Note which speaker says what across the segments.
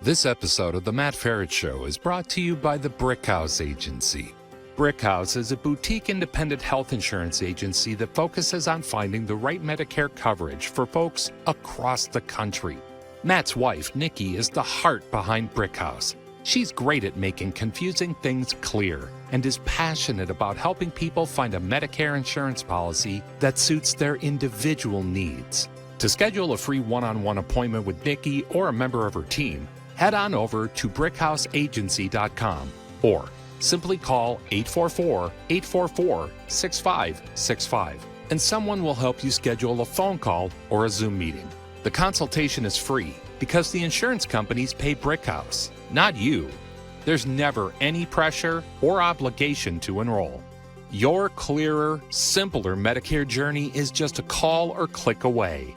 Speaker 1: This episode of the Matt Feret Show is brought to you by the Brickhouse Agency. Brickhouse is a boutique independent health insurance agency that focuses on finding the right Medicare coverage for folks across the country. Matt's wife, Nikki, is the heart behind Brickhouse. She's great at making confusing things clear and is passionate about helping people find a Medicare insurance policy that suits their individual needs. To schedule a free one-on-one appointment with Nikki or a member of her team, head on over to brickhouseagency.com or simply call 844-844-6565 and someone will help you schedule a phone call or a Zoom meeting. The consultation is free because the insurance companies pay Brickhouse, not you. There's never any pressure or obligation to enroll. Your clearer, simpler Medicare journey is just a call or click away.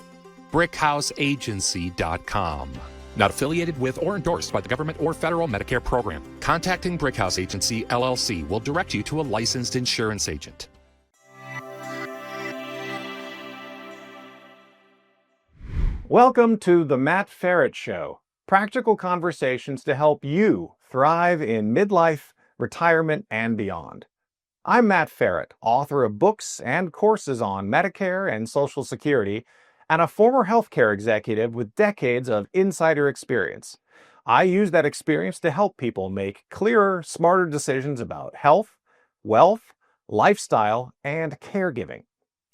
Speaker 1: brickhouseagency.com. Not affiliated with or endorsed by the government or federal Medicare program. Contacting Brickhouse Agency, LLC will direct you to a licensed insurance agent.
Speaker 2: Welcome to the Matt Feret Show. Practical conversations to help you thrive in midlife, retirement, and beyond. I'm Matt Feret, author of books and courses on Medicare and Social Security, and a former healthcare executive with decades of insider experience. I use that experience to help people make clearer, smarter decisions about health, wealth, lifestyle, and caregiving.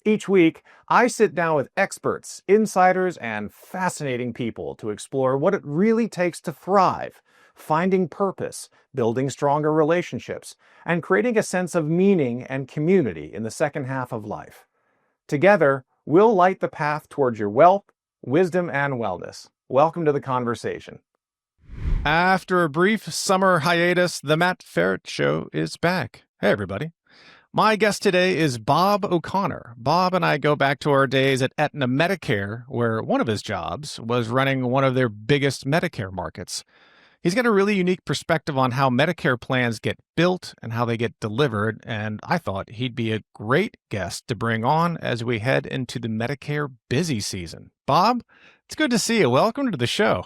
Speaker 2: Each week, I sit down with experts, insiders, and fascinating people to explore what it really takes to thrive, finding purpose, building stronger relationships, and creating a sense of meaning and community in the second half of life. Together, we'll light the path towards your wealth, wisdom, and wellness. Welcome to the conversation. After a brief summer hiatus, the Matt Feret Show is back. Hey, everybody. My guest today is Bob O'Connor. Bob and I go back to our days at Aetna Medicare, where one of his jobs was running one of their biggest Medicare markets. He's got a really unique perspective on how Medicare plans get built and how they get delivered, and I thought he'd be a great guest to bring on as we head into the Medicare busy season. Bob, it's good to see you. Welcome to the show.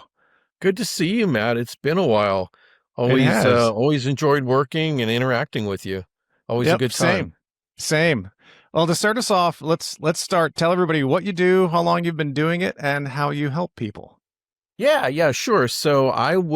Speaker 3: Good to see you, Matt. It's been a while.
Speaker 2: It has.
Speaker 3: Always enjoyed working and interacting with you. Always a good time.
Speaker 2: Same. Well, to start us off, let's start. Tell everybody what you do, how long you've been doing it, and how you help people.
Speaker 3: Yeah, sure. So I've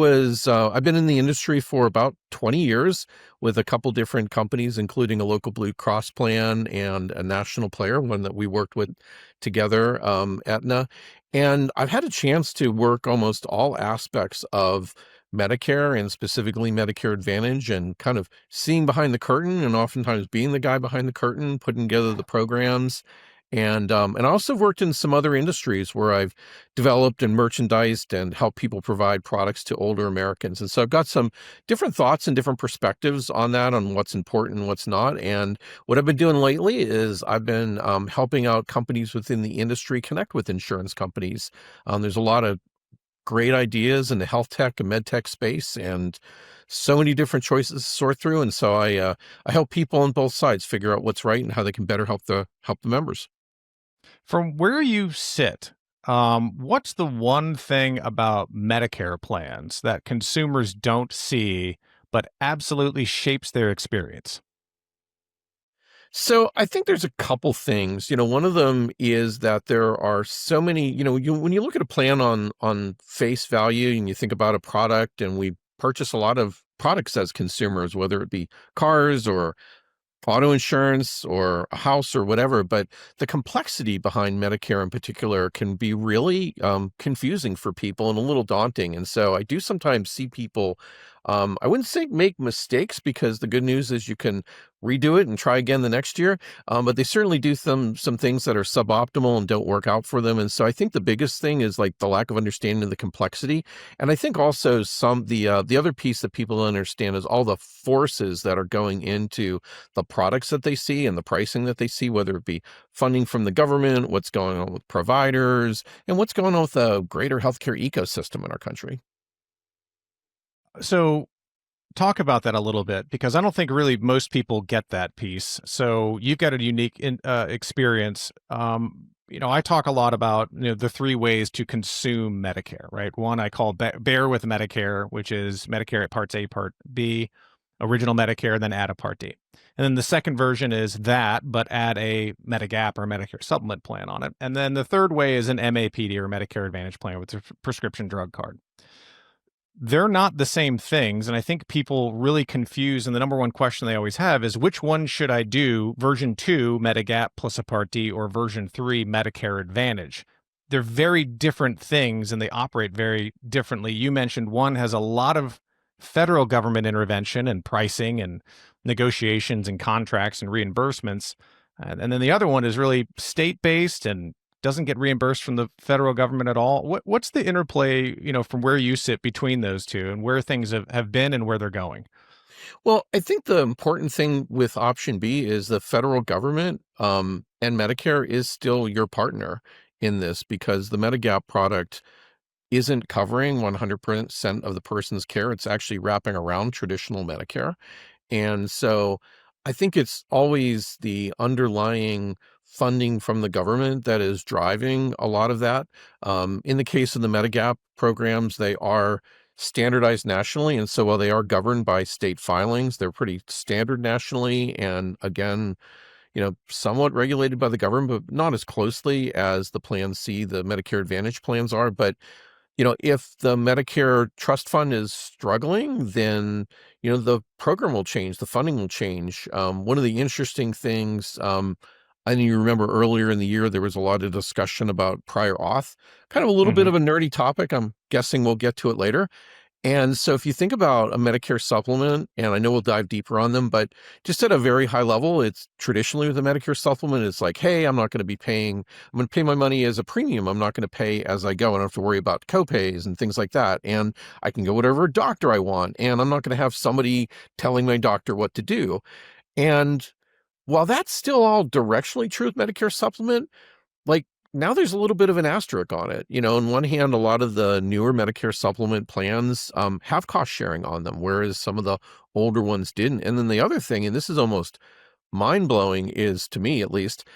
Speaker 3: been in the industry for about 20 years with a couple different companies, including a local Blue Cross plan and a national player, one that we worked with together, Aetna. And I've had a chance to work almost all aspects of Medicare and specifically Medicare Advantage and kind of seeing behind the curtain and oftentimes being the guy behind the curtain, putting together the programs. And I also worked in some other industries where I've developed and merchandised and helped people provide products to older Americans. And so I've got some different thoughts and different perspectives on that, on what's important and what's not. And what I've been doing lately is I've been helping out companies within the industry connect with insurance companies. There's a lot of great ideas in the health tech and med tech space and so many different choices to sort through. And so I help people on both sides figure out what's right and how they can better help the members.
Speaker 2: From where you sit, what's the one thing about Medicare plans that consumers don't see but absolutely shapes their experience?
Speaker 3: So I think there's a couple things. One of them is that there are so many, when you look at a plan on face value and you think about a product, and we purchase a lot of products as consumers, whether it be cars or auto insurance or a house or whatever, but the complexity behind Medicare in particular can be really confusing for people and a little daunting. And so I do sometimes see people, I wouldn't say make mistakes, because the good news is you can redo it and try again the next year. But they certainly do some things that are suboptimal and don't work out for them. And so I think the biggest thing is like the lack of understanding of the complexity. And I think also the other piece that people don't understand is all the forces that are going into the products that they see and the pricing that they see, whether it be funding from the government, what's going on with providers, and what's going on with the greater healthcare ecosystem in our country.
Speaker 2: So talk about that a little bit, because I don't think really most people get that piece. So you've got a unique experience. I talk a lot about, the three ways to consume Medicare, right? One I call Bear with Medicare, which is Medicare at Parts A, Part B, original Medicare, then add a Part D. And then the second version is that, but add a Medigap or Medicare supplement plan on it. And then the third way is an MAPD or Medicare Advantage plan with a prescription drug card. They're not the same things. And I think people really confuse. And the number one question they always have is, which one should I do? Version 2, Medigap plus a Part D, or version 3, Medicare Advantage? They're very different things and they operate very differently. You mentioned one has a lot of federal government intervention and pricing and negotiations and contracts and reimbursements. And then the other one is really state-based and doesn't get reimbursed from the federal government at all. What's the interplay, from where you sit between those two and where things have been and where they're going?
Speaker 3: Well, I think the important thing with option B is the federal government and Medicare is still your partner in this, because the Medigap product isn't covering 100% of the person's care. It's actually wrapping around traditional Medicare. And so I think it's always the underlying funding from the government that is driving a lot of that. In the case of the Medigap programs, they are standardized nationally. And so while they are governed by state filings, they're pretty standard nationally. And again, somewhat regulated by the government, but not as closely as the Plan C, the Medicare Advantage plans are. But if the Medicare trust fund is struggling, then, the program will change, the funding will change. One of the interesting things, I know you remember earlier in the year, there was a lot of discussion about prior auth, kind of a little bit of a nerdy topic. I'm guessing we'll get to it later. And so if you think about a Medicare supplement, and I know we'll dive deeper on them, but just at a very high level, it's traditionally with a Medicare supplement, it's like, hey, I'm going to pay my money as a premium. I'm not going to pay as I go. I don't have to worry about copays and things like that. And I can go whatever doctor I want. And I'm not going to have somebody telling my doctor what to do. And while that's still all directionally true with Medicare supplement, like, now there's a little bit of an asterisk on it. On one hand, a lot of the newer Medicare supplement plans have cost sharing on them, whereas some of the older ones didn't. And then the other thing, and this is almost mind-blowing, is, to me at least,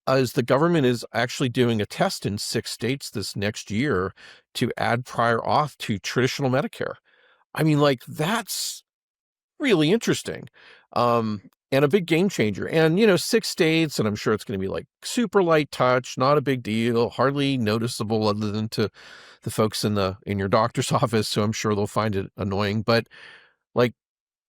Speaker 3: is the government is actually doing a test in 6 states this next year to add prior auth to traditional Medicare. I mean, like, that's really interesting. And a big game changer. And, 6 states, and I'm sure it's going to be like super light touch, not a big deal, hardly noticeable other than to the folks in your doctor's office. So I'm sure they'll find it annoying. But like,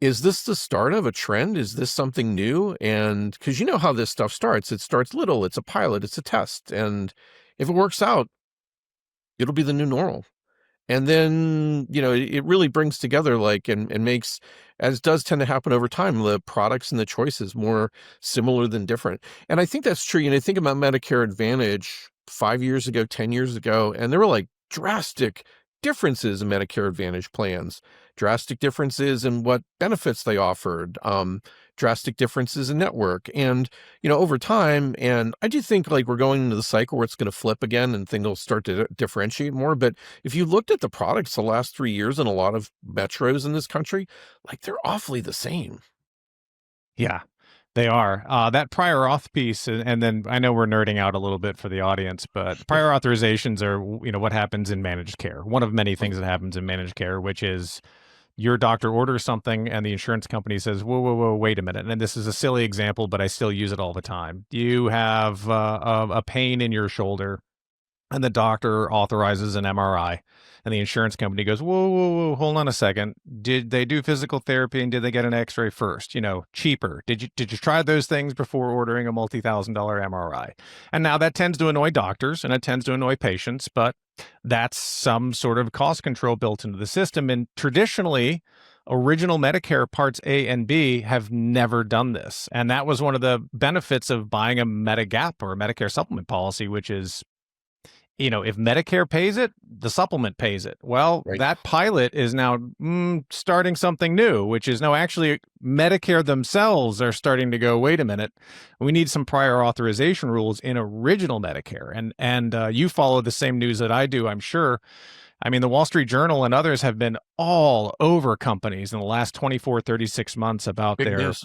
Speaker 3: is this the start of a trend? Is this something new? And because you know how this stuff starts, it starts little, it's a pilot, it's a test. And if it works out, it'll be the new normal. And then, it really brings together and makes, as does tend to happen over time, the products and the choices more similar than different. And I think that's true. Think about Medicare Advantage 5 years ago, 10 years ago, and there were drastic differences in Medicare Advantage plans, drastic differences in what benefits they offered, drastic differences in network. And, over time, and I do think we're going into the cycle where it's going to flip again and things will start to differentiate more. But if you looked at the products the last 3 years in a lot of metros in this country, they're awfully the same.
Speaker 2: Yeah, they are. That prior auth piece, and then I know we're nerding out a little bit for the audience, but prior authorizations are, what happens in managed care. One of many things that happens in managed care, which is your doctor orders something and the insurance company says, whoa, whoa, whoa, wait a minute. And this is a silly example, but I still use it all the time. You have a pain in your shoulder and the doctor authorizes an MRI and the insurance company goes, whoa, whoa, whoa, hold on a second. Did they do physical therapy and did they get an x-ray first? Cheaper. Did you try those things before ordering a multi-$1,000 MRI? And now that tends to annoy doctors and it tends to annoy patients, but that's some sort of cost control built into the system. And traditionally, original Medicare Parts A and B have never done this. And that was one of the benefits of buying a Medigap or a Medicare supplement policy, which is, if Medicare pays it, the supplement pays it. Well,
Speaker 3: Right.
Speaker 2: That pilot is now starting something new, which is actually Medicare themselves are starting to go, wait a minute, we need some prior authorization rules in original Medicare. And you follow the same news that I do, I'm sure. I mean, the Wall Street Journal and others have been all over companies in the last 24, 36 months about
Speaker 3: Big
Speaker 2: their
Speaker 3: news.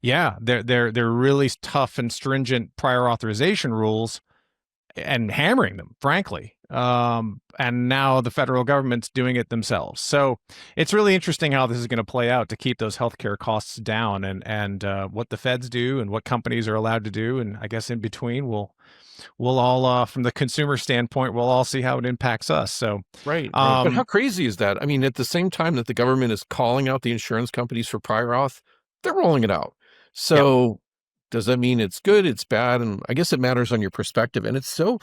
Speaker 3: Yep.
Speaker 2: their really tough and stringent prior authorization rules. and hammering them, frankly. And now the federal government's doing it themselves. So it's really interesting how this is going to play out to keep those healthcare costs down, and what the feds do and what companies are allowed to do, and I guess in between we'll all from the consumer standpoint we'll all see how it impacts us. So
Speaker 3: Right, right. But how crazy is that? I mean, at the same time that the government is calling out the insurance companies for prior auth, they're rolling it out.
Speaker 2: yep,
Speaker 3: So does that mean it's good, it's bad? And I guess it matters on your perspective. And it's so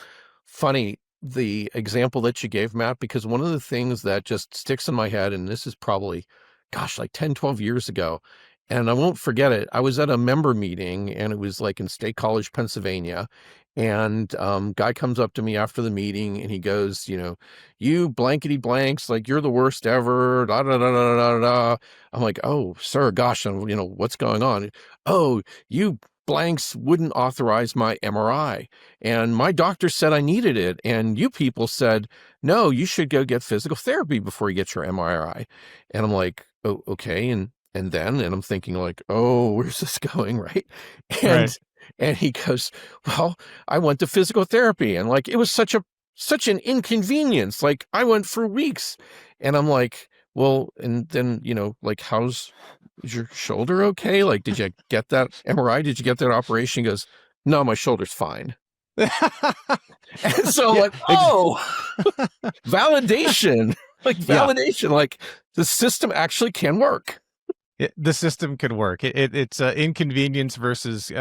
Speaker 3: funny, the example that you gave, Matt, because one of the things that just sticks in my head, and this is probably, gosh, like 10, 12 years ago, and I won't forget it. I was at a member meeting, and it was like in State College, Pennsylvania. And guy comes up to me after the meeting and he goes, you blankety blanks, like you're the worst ever, da da da da da da. I'm like, oh, sir, gosh, what's going on? Oh, you blanks wouldn't authorize my MRI. And my doctor said I needed it. And you people said, no, you should go get physical therapy before you get your MRI. And I'm like, oh, okay. And I'm thinking like, oh, where's this going? Right.
Speaker 2: right.
Speaker 3: And he goes, well, I went to physical therapy, and like, it was such an inconvenience. Like, I went for weeks. And I'm like, well, and then, like, is your shoulder okay? Like, did you get that MRI? Did you get that operation? He goes, no, my shoulder's fine. And so
Speaker 2: Yeah,
Speaker 3: like, oh, validation,
Speaker 2: yeah.
Speaker 3: like the system actually can work.
Speaker 2: The system could work. It's inconvenience versus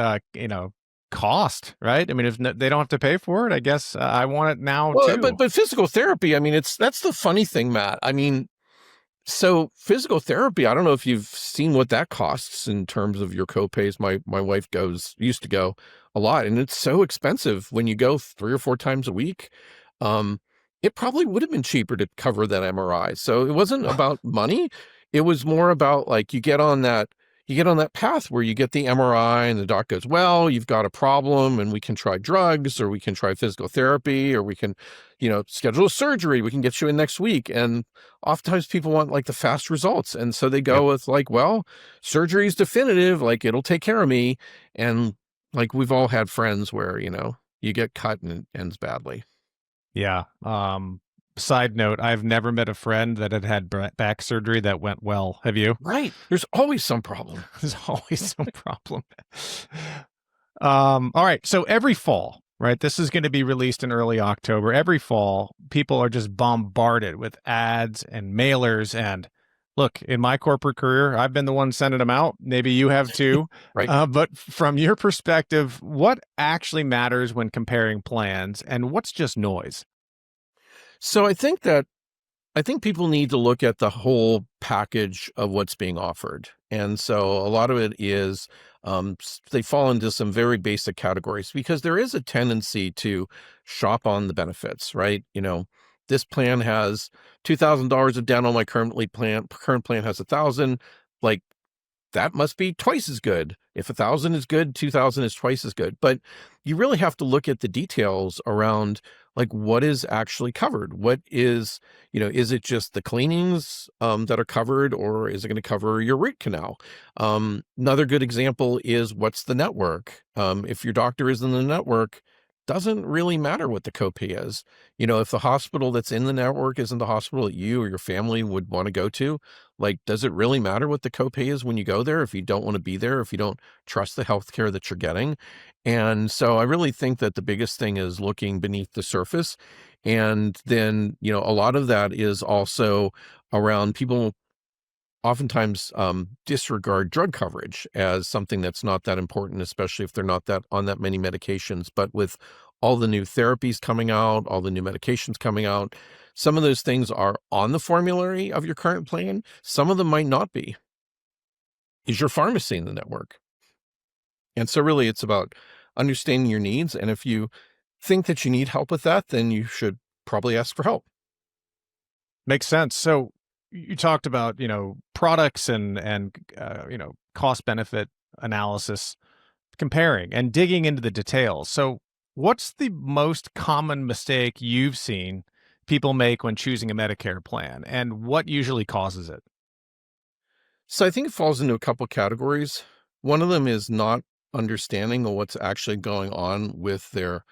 Speaker 2: cost, right? I mean, if they don't have to pay for it, I guess I want it now
Speaker 3: Well,
Speaker 2: too.
Speaker 3: but physical therapy, I mean, that's the funny thing, Matt. I mean, so physical therapy, I don't know if you've seen what that costs in terms of your copays. My wife used to go a lot, and it's so expensive when you go 3 or 4 times a week. It probably would have been cheaper to cover that MRI. So it wasn't about money. It was more about like you get on that path where you get the MRI and the doc goes, well, you've got a problem and we can try drugs, or we can try physical therapy, or we can, schedule a surgery. We can get you in next week. And oftentimes people want like the fast results. And so they go
Speaker 2: Yep.
Speaker 3: with like, well, surgery is definitive, like it'll take care of me. And like, we've all had friends where, you get cut and it ends badly.
Speaker 2: Yeah. Side note, I've never met a friend that had back surgery that went well. Have you?
Speaker 3: Right. There's always some problem.
Speaker 2: There's always some problem. All right. So every fall, right? This is going to be released in early October. Every fall, people are just bombarded with ads and mailers. And look, in my corporate career, I've been the one sending them out. Maybe you have too.
Speaker 3: Right.
Speaker 2: But from your perspective, what actually matters when comparing plans, and what's just noise?
Speaker 3: So I think people need to look at the whole package of what's being offered. And so a lot of it is, they fall into some very basic categories because there is a tendency to shop on the benefits, right? This plan has $2,000 of dental. My current plan has 1,000. Like, that must be twice as good. If 1,000 is good, 2,000 is twice as good. But you really have to look at the details around like what is actually covered. What is, is it just the cleanings that are covered, or is it going to cover your root canal? Another good example is what's the network? If your doctor is in the network, doesn't really matter what the copay is. If the hospital that's in the network isn't the hospital that you or your family would want to go to, like, does it really matter what the copay is when you go there if you don't want to be there, if you don't trust the healthcare that you're getting? And so I really think that the biggest thing is looking beneath the surface. And then, a lot of that is also around people oftentimes disregard drug coverage as something that's not that important, especially if they're not that on that many medications. But with all the new therapies coming out, all the new medications coming out, some of those things are on the formulary of your current plan. Some of them might not be. Is your pharmacy in the network? And so really it's about understanding your needs. And if you think that you need help with that, then you should probably ask for help.
Speaker 2: Makes sense. So you talked about, products and cost benefit analysis, comparing and digging into the details. So what's the most common mistake you've seen people make when choosing a Medicare plan, and what usually causes it?
Speaker 3: So I think it falls into a couple categories. One of them is not understanding what's actually going on with their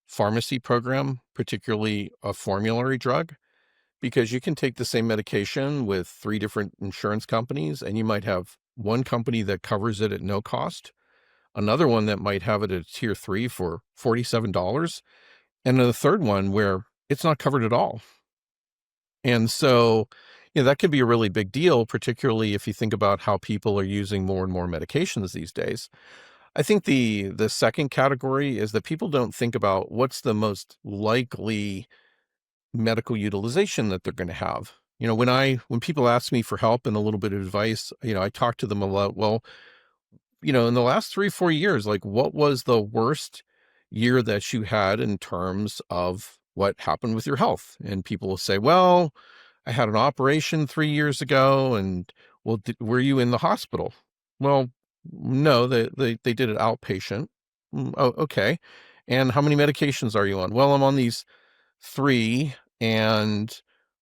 Speaker 3: pharmacy program, particularly a formulary drug, because you can take the same medication with 3 different insurance companies, and you might have one company that covers it at no cost, another one that might have it at tier 3 for $47, and then a third one where it's not covered at all. And so, that could be a really big deal, particularly if you think about how people are using more and more medications these days. I think the second category is that people don't think about what's the most likely medical utilization that they're going to have. When people ask me for help and a little bit of advice, I talk to them a lot. Well, in the last 3-4 years, like, what was the worst year that you had in terms of what happened with your health? And people will say, well, I had an operation 3 years ago. And well, were you in the hospital? Well, no, they did it outpatient. Oh, okay. And how many medications are you on? Well, I'm on these 3, and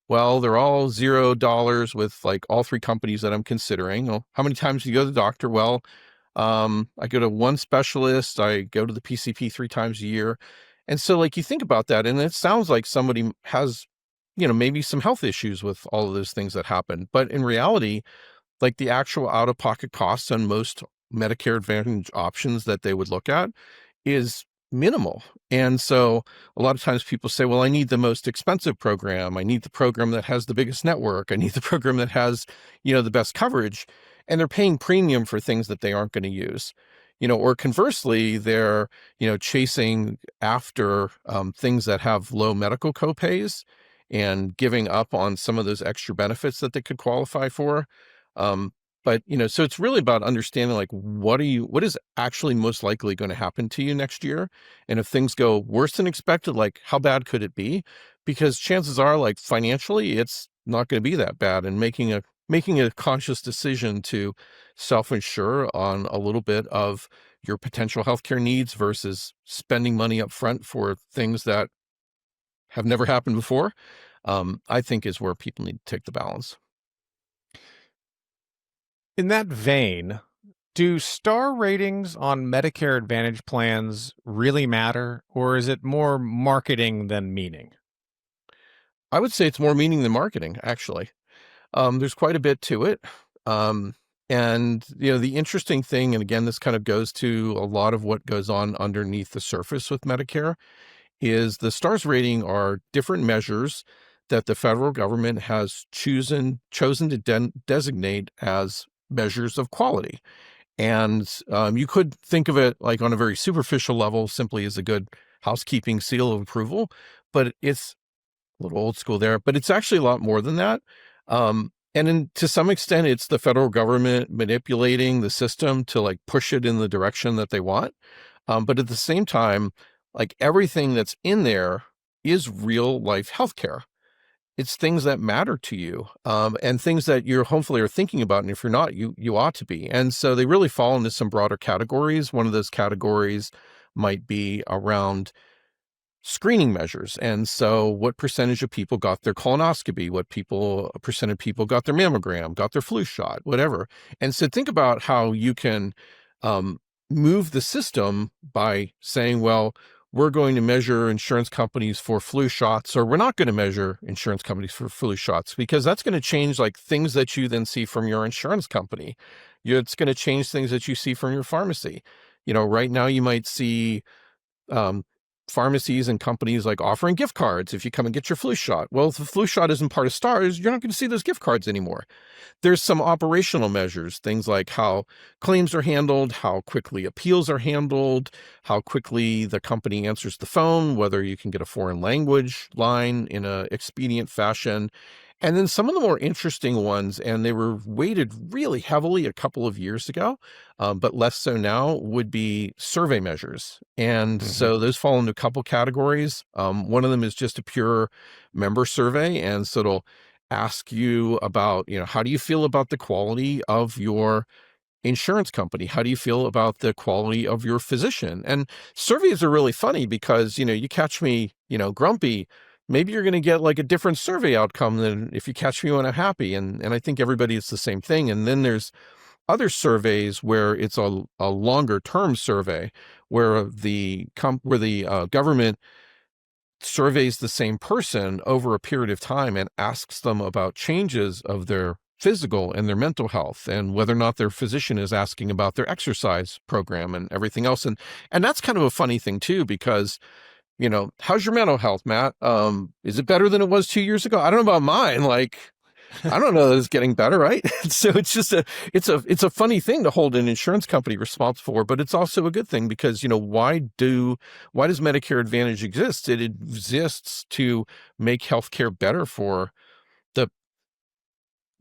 Speaker 3: well, they're all $0 with like all 3 companies that I'm considering. Well, how many times do you go to the doctor? Well, I go to one specialist. I go to the PCP 3 times a year. And so, like, you think about that, and it sounds like somebody has, maybe some health issues with all of those things that happen. But in reality, like, the actual out-of-pocket costs on most Medicare Advantage options that they would look at is minimal. And so a lot of times people say, well, I need the most expensive program. I need the program that has the biggest network. I need the program that has, the best coverage. And they're paying premium for things that they aren't going to use. Or conversely, they're, chasing after things that have low medical copays and giving up on some of those extra benefits that they could qualify for. But, so it's really about understanding, like, what is actually most likely going to happen to you next year? And if things go worse than expected, like, how bad could it be? Because chances are, like, financially, it's not going to be that bad. And making a conscious decision to self-insure on a little bit of your potential healthcare needs versus spending money up front for things that have never happened before, I think is where people need to take the balance.
Speaker 2: In that vein, do star ratings on Medicare Advantage plans really matter, or is it more marketing than meaning?
Speaker 3: I would say it's more meaning than marketing, actually. There's quite a bit to it. And, the interesting thing, and again, this kind of goes to a lot of what goes on underneath the surface with Medicare, is the stars rating are different measures that the federal government has chosen to designate as measures of quality. And you could think of it like on a very superficial level, simply as a good housekeeping seal of approval, but it's a little old school there, but it's actually a lot more than that. To some extent, it's the federal government manipulating the system to, like, push it in the direction that they want. But at the same time, like, everything that's in there is real life healthcare. It's things that matter to you, and things that you're hopefully are thinking about. And if you're not, you ought to be. And so they really fall into some broader categories. One of those categories might be around screening measures. And so what percentage of people got their colonoscopy, percent of people got their mammogram, got their flu shot, whatever. And so think about how you can move the system by saying, well, we're going to measure insurance companies for flu shots, or we're not going to measure insurance companies for flu shots, because that's going to change, like, things that you then see from your insurance company. It's going to change things that you see from your pharmacy. Right now you might see pharmacies and companies like offering gift cards if you come and get your flu shot. Well, if the flu shot isn't part of stars, you're not going to see those gift cards anymore. There's some operational measures, things like how claims are handled, how quickly appeals are handled, how quickly the company answers the phone, whether you can get a foreign language line in an expedient fashion. And then some of the more interesting ones, and they were weighted really heavily a couple of years ago, but less so now, would be survey measures. And so those fall into a couple categories. One of them is just a pure member survey. And so it'll ask you about, how do you feel about the quality of your insurance company? How do you feel about the quality of your physician? And surveys are really funny because, you catch me, grumpy, maybe you're going to get like a different survey outcome than if you catch me when I'm happy. And I think everybody is the same thing. And then there's other surveys where it's a longer term survey where the government surveys the same person over a period of time and asks them about changes of their physical and their mental health, and whether or not their physician is asking about their exercise program and everything else. And that's kind of a funny thing too, because, how's your mental health, Matt? Is it better than it was 2 years ago? I don't know about mine. Like, I don't know that it's getting better, right? So it's just it's a funny thing to hold an insurance company responsible for, but it's also a good thing because, why does Medicare Advantage exist? It exists to make healthcare better for the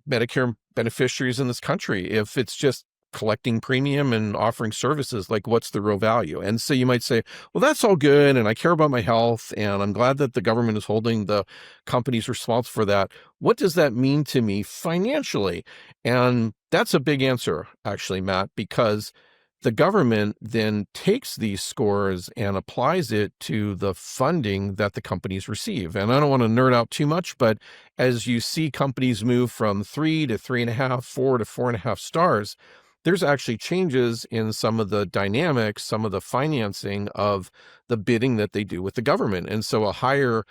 Speaker 3: Medicare beneficiaries in this country. If it's just collecting premium and offering services, like, what's the real value? And so you might say, well, that's all good, and I care about my health, and I'm glad that the government is holding the companies responsible for that. What does that mean to me financially? And that's a big answer, actually, Matt, because the government then takes these scores and applies it to the funding that the companies receive. And I don't want to nerd out too much, but as you see companies move from 3 to 3.5, 4 to 4.5 stars, there's actually changes in some of the dynamics, some of the financing of the bidding that they do with the government. And so a higher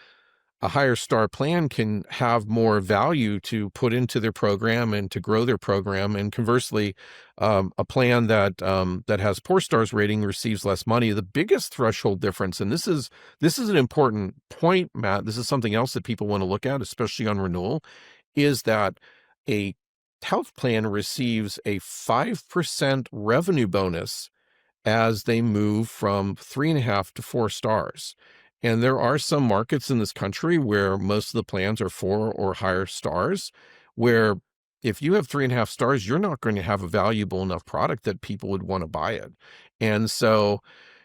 Speaker 3: star plan can have more value to put into their program and to grow their program. And conversely, a plan that has poor stars rating receives less money. The biggest threshold difference, and this is an important point, Matt, this is something else that people want to look at, especially on renewal, is that a health plan receives a 5% revenue bonus as they move from 3.5 to 4 stars. And there are some markets in this country where most of the plans are 4 or higher stars, where if you have 3.5 stars, you're not going to have a valuable enough product that people would want to buy it. And so,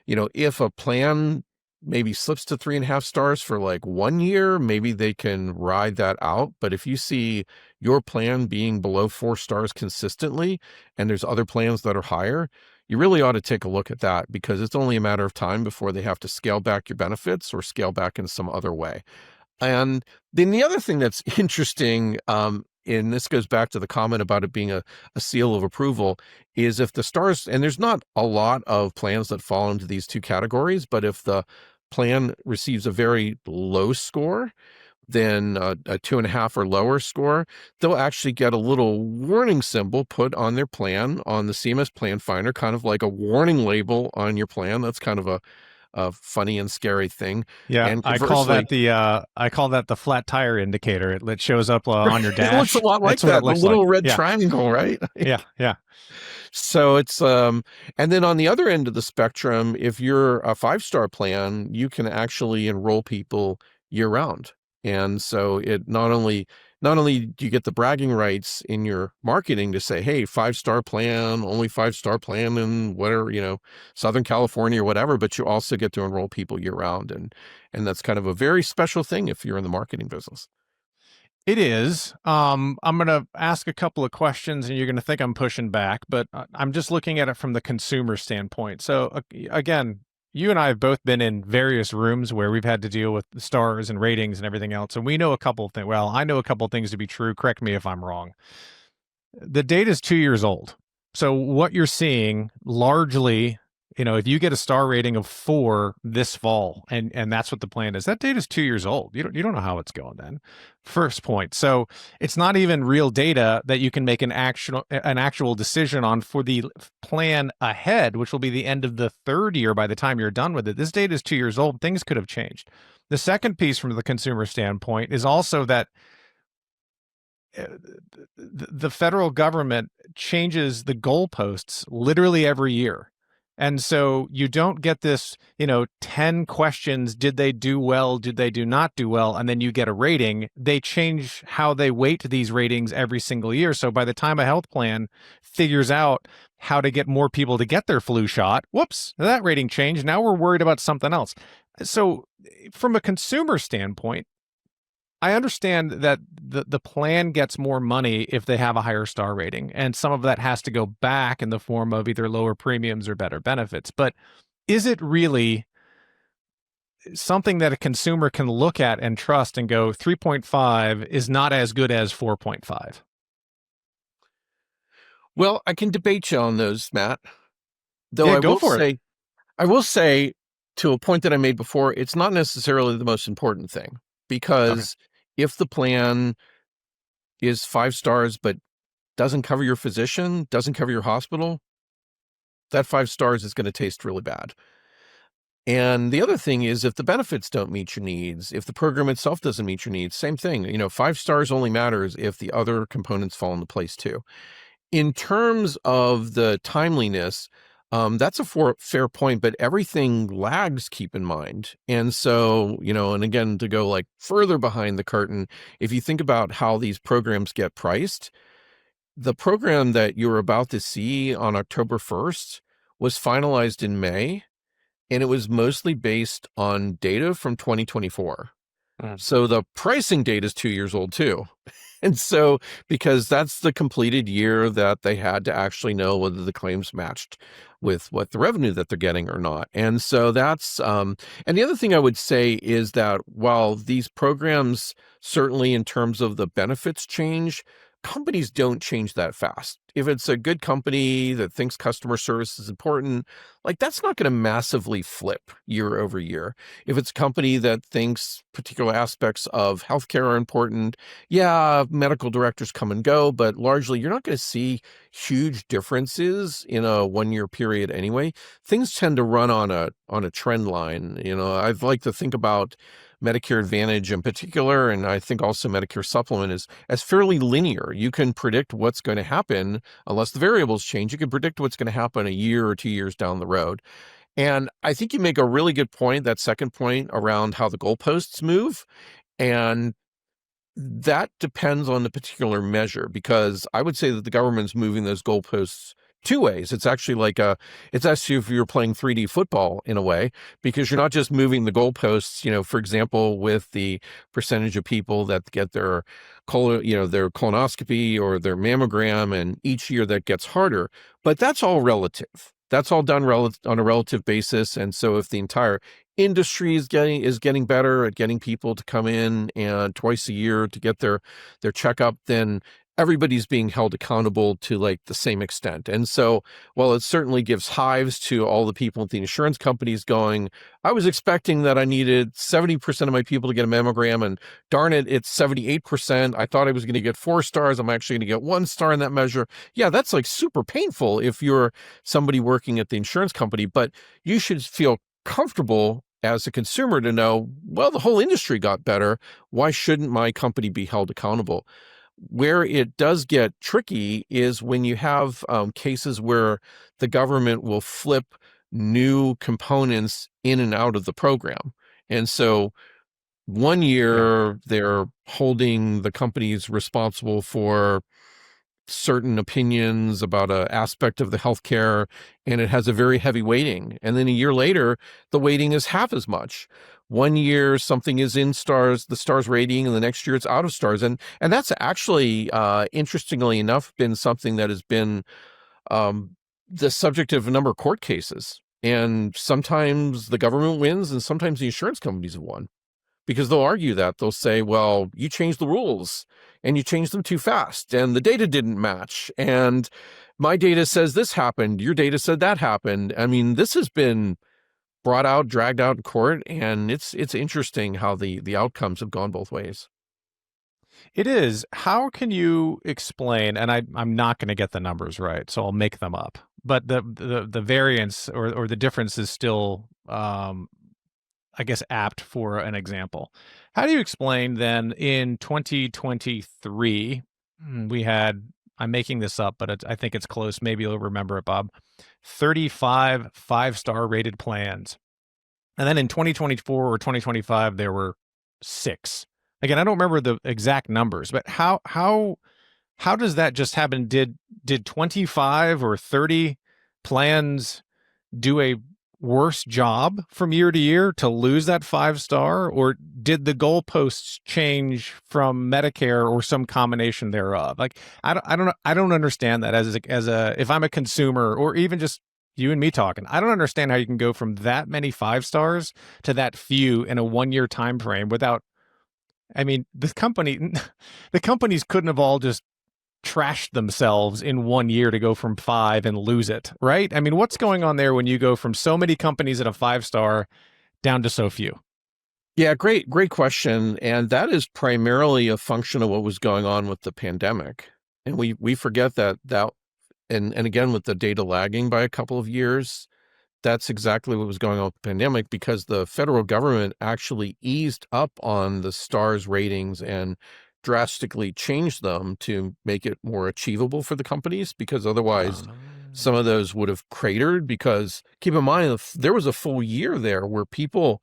Speaker 3: if a plan maybe slips to 3.5 stars for like 1 year, maybe they can ride that out. But if you see your plan being below 4 stars consistently, and there's other plans that are higher, you really ought to take a look at that, because it's only a matter of time before they have to scale back your benefits or scale back in some other way. And then the other thing that's interesting, and this goes back to the comment about it being a seal of approval, is if the stars, and there's not a lot of plans that fall into these two categories, but if the plan receives a very low score, then a 2.5 or lower score, they'll actually get a little warning symbol put on their plan on the CMS Plan Finder, kind of like a warning label on your plan. That's kind of a funny and scary thing.
Speaker 2: Yeah,
Speaker 3: And
Speaker 2: I call that the flat tire indicator. It shows up on your dash.
Speaker 3: It looks a lot like that, the little red triangle, right?
Speaker 2: Yeah.
Speaker 3: So it's and then on the other end of the spectrum, if you're a 5-star plan, you can actually enroll people year round. And so it not only do you get the bragging rights in your marketing to say, hey, 5-star plan, only 5-star plan in whatever, Southern California or whatever, but you also get to enroll people year round. And that's kind of a very special thing if you're in the marketing business.
Speaker 2: It is. I'm going to ask a couple of questions and you're going to think I'm pushing back, but I'm just looking at it from the consumer standpoint. So again, you and I have both been in various rooms where we've had to deal with the stars and ratings and everything else. And we know a couple of things. Well, I know a couple of things to be true. Correct me if I'm wrong. The data is 2 years old. So what you're seeing largely, if you get a star rating of 4 this fall, and that's what the plan is, that data is 2 years old. You don't know how it's going then. First point. So it's not even real data that you can make an actual decision on for the plan ahead, which will be the end of the 3rd year by the time you're done with it. This data is 2 years old. Things could have changed. The second piece from the consumer standpoint is also that the federal government changes the goalposts literally every year. And so you don't get this, 10 questions. Did they do well? Did they do not do well? And then you get a rating. They change how they weight these ratings every single year. So by the time a health plan figures out how to get more people to get their flu shot, whoops, that rating changed. Now we're worried about something else. So from a consumer standpoint, I understand that the plan gets more money if they have a higher star rating, and some of that has to go back in the form of either lower premiums or better benefits. But is it really something that a consumer can look at and trust and go, 3.5 is not as good as 4.5?
Speaker 3: Well, I can debate you on those, Matt. Though
Speaker 2: Yeah, go for it.
Speaker 3: I will say to a point that I made before, it's not necessarily the most important thing,
Speaker 2: Okay.
Speaker 3: because if the plan is 5 stars but doesn't cover your physician, doesn't cover your hospital, that 5 stars is going to taste really bad. And the other thing is, if the benefits don't meet your needs, if the program itself doesn't meet your needs, same thing. 5 stars only matters if the other components fall into place too. In terms of the timeliness, that's a fair point, but everything lags, keep in mind. And so, and again, to go like further behind the curtain, if you think about how these programs get priced, the program that you're about to see on October 1st was finalized in May, and it was mostly based on data from 2024.
Speaker 2: Mm.
Speaker 3: So the pricing data is 2 years old too. And so, because that's the completed year that they had to actually know whether the claims matched with what the revenue that they're getting or not. And so that's, and the other thing I would say is that while these programs, certainly in terms of the benefits change, companies don't change that fast. If it's a good company that thinks customer service is important, like that's not going to massively flip year over year. If it's a company that thinks particular aspects of healthcare are important, yeah, medical directors come and go, but largely you're not going to see huge differences in a 1 year period anyway. Things tend to run on a trend line. I'd like to think about Medicare Advantage in particular, and I think also Medicare Supplement as fairly linear. You can predict what's going to happen unless the variables change. You can predict what's going to happen a year or 2 years down the road. And I think you make a really good point, that second point around how the goalposts move. And that depends on the particular measure, because I would say that the government's moving those goalposts two ways. It's actually if you're playing 3D football in a way, because you're not just moving the goalposts, for example, with the percentage of people that get their their colonoscopy or their mammogram, and each year that gets harder, but that's all relative. That's all done on a relative basis. And so if the entire industry is getting better at getting people to come in and twice a year to get their checkup, then everybody's being held accountable to like the same extent. And so while it certainly gives hives to all the people at the insurance companies going, I was expecting that I needed 70% of my people to get a mammogram, and darn it, it's 78%. I thought I was going to get 4 stars. I'm actually going to get 1 star in that measure. Yeah, that's like super painful if you're somebody working at the insurance company, but you should feel comfortable as a consumer to know, well, the whole industry got better. Why shouldn't my company be held accountable? Where it does get tricky is when you have cases where the government will flip new components in and out of the program. And so one
Speaker 2: Yeah.
Speaker 3: year they're holding the companies responsible for certain opinions about an aspect of the healthcare, and it has a very heavy weighting. And then a year later, the weighting is half as much. One year, something is in stars, the stars rating, and the next year it's out of stars. And that's actually, interestingly enough, been something that has been the subject of a number of court cases. And sometimes the government wins, and sometimes the insurance companies have won, because they'll argue that. They'll say, well, you changed the rules and you changed them too fast, and the data didn't match, and my data says this happened, your data said that happened. I mean, this has been dragged out in court, and it's interesting how the outcomes have gone both ways.
Speaker 2: It is. How can you explain, and I'm not going to get the numbers right, so I'll make them up, but the variance or the difference is still, I guess, apt for an example. How do you explain then in 2023, we had, I'm making this up, but I think it's close. Maybe you'll remember it, Bob. 35 5-star rated plans. And then in 2024 or 2025, there were 6. Again, I don't remember the exact numbers, but how does that just happen? Did 25 or 30 plans do a worse job from year to year to lose that 5-star, or did the goalposts change from Medicare or some combination thereof? Like, I don't understand that as a if I'm a consumer, or even just you and me talking. I don't understand how you can go from that many 5-stars to that few in a 1-year time frame without. I mean, the companies couldn't have all just trashed themselves in 1 year to go from 5 and lose it, right? I mean, what's going on there when you go from so many companies at a 5-star down to so few?
Speaker 3: Yeah, great question. And that is primarily a function of what was going on with the pandemic. And we forget that and again, with the data lagging by a couple of years, that's exactly what was going on with the pandemic, because the federal government actually eased up on the stars ratings and drastically changed them to make it more achievable for the companies, because otherwise some of those would have cratered. Because keep in mind, there was a full year there where people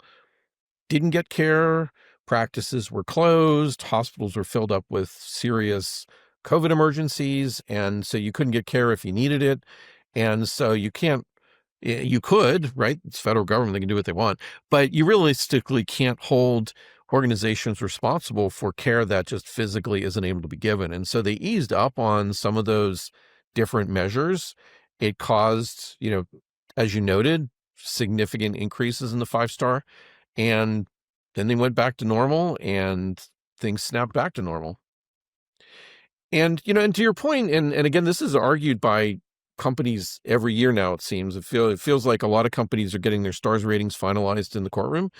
Speaker 3: didn't get care, practices were closed, hospitals were filled up with serious COVID emergencies, and so you couldn't get care if you needed it. And so you could, right? It's federal government, they can do what they want, but you realistically can't hold organizations responsible for care that just physically isn't able to be given. And so they eased up on some of those different measures. It caused, as you noted, significant increases in the 5-star. And then they went back to normal and things snapped back to normal. And, and to your point, and again, this is argued by companies every year now, it seems. It feels like a lot of companies are getting their stars ratings finalized in the courtroom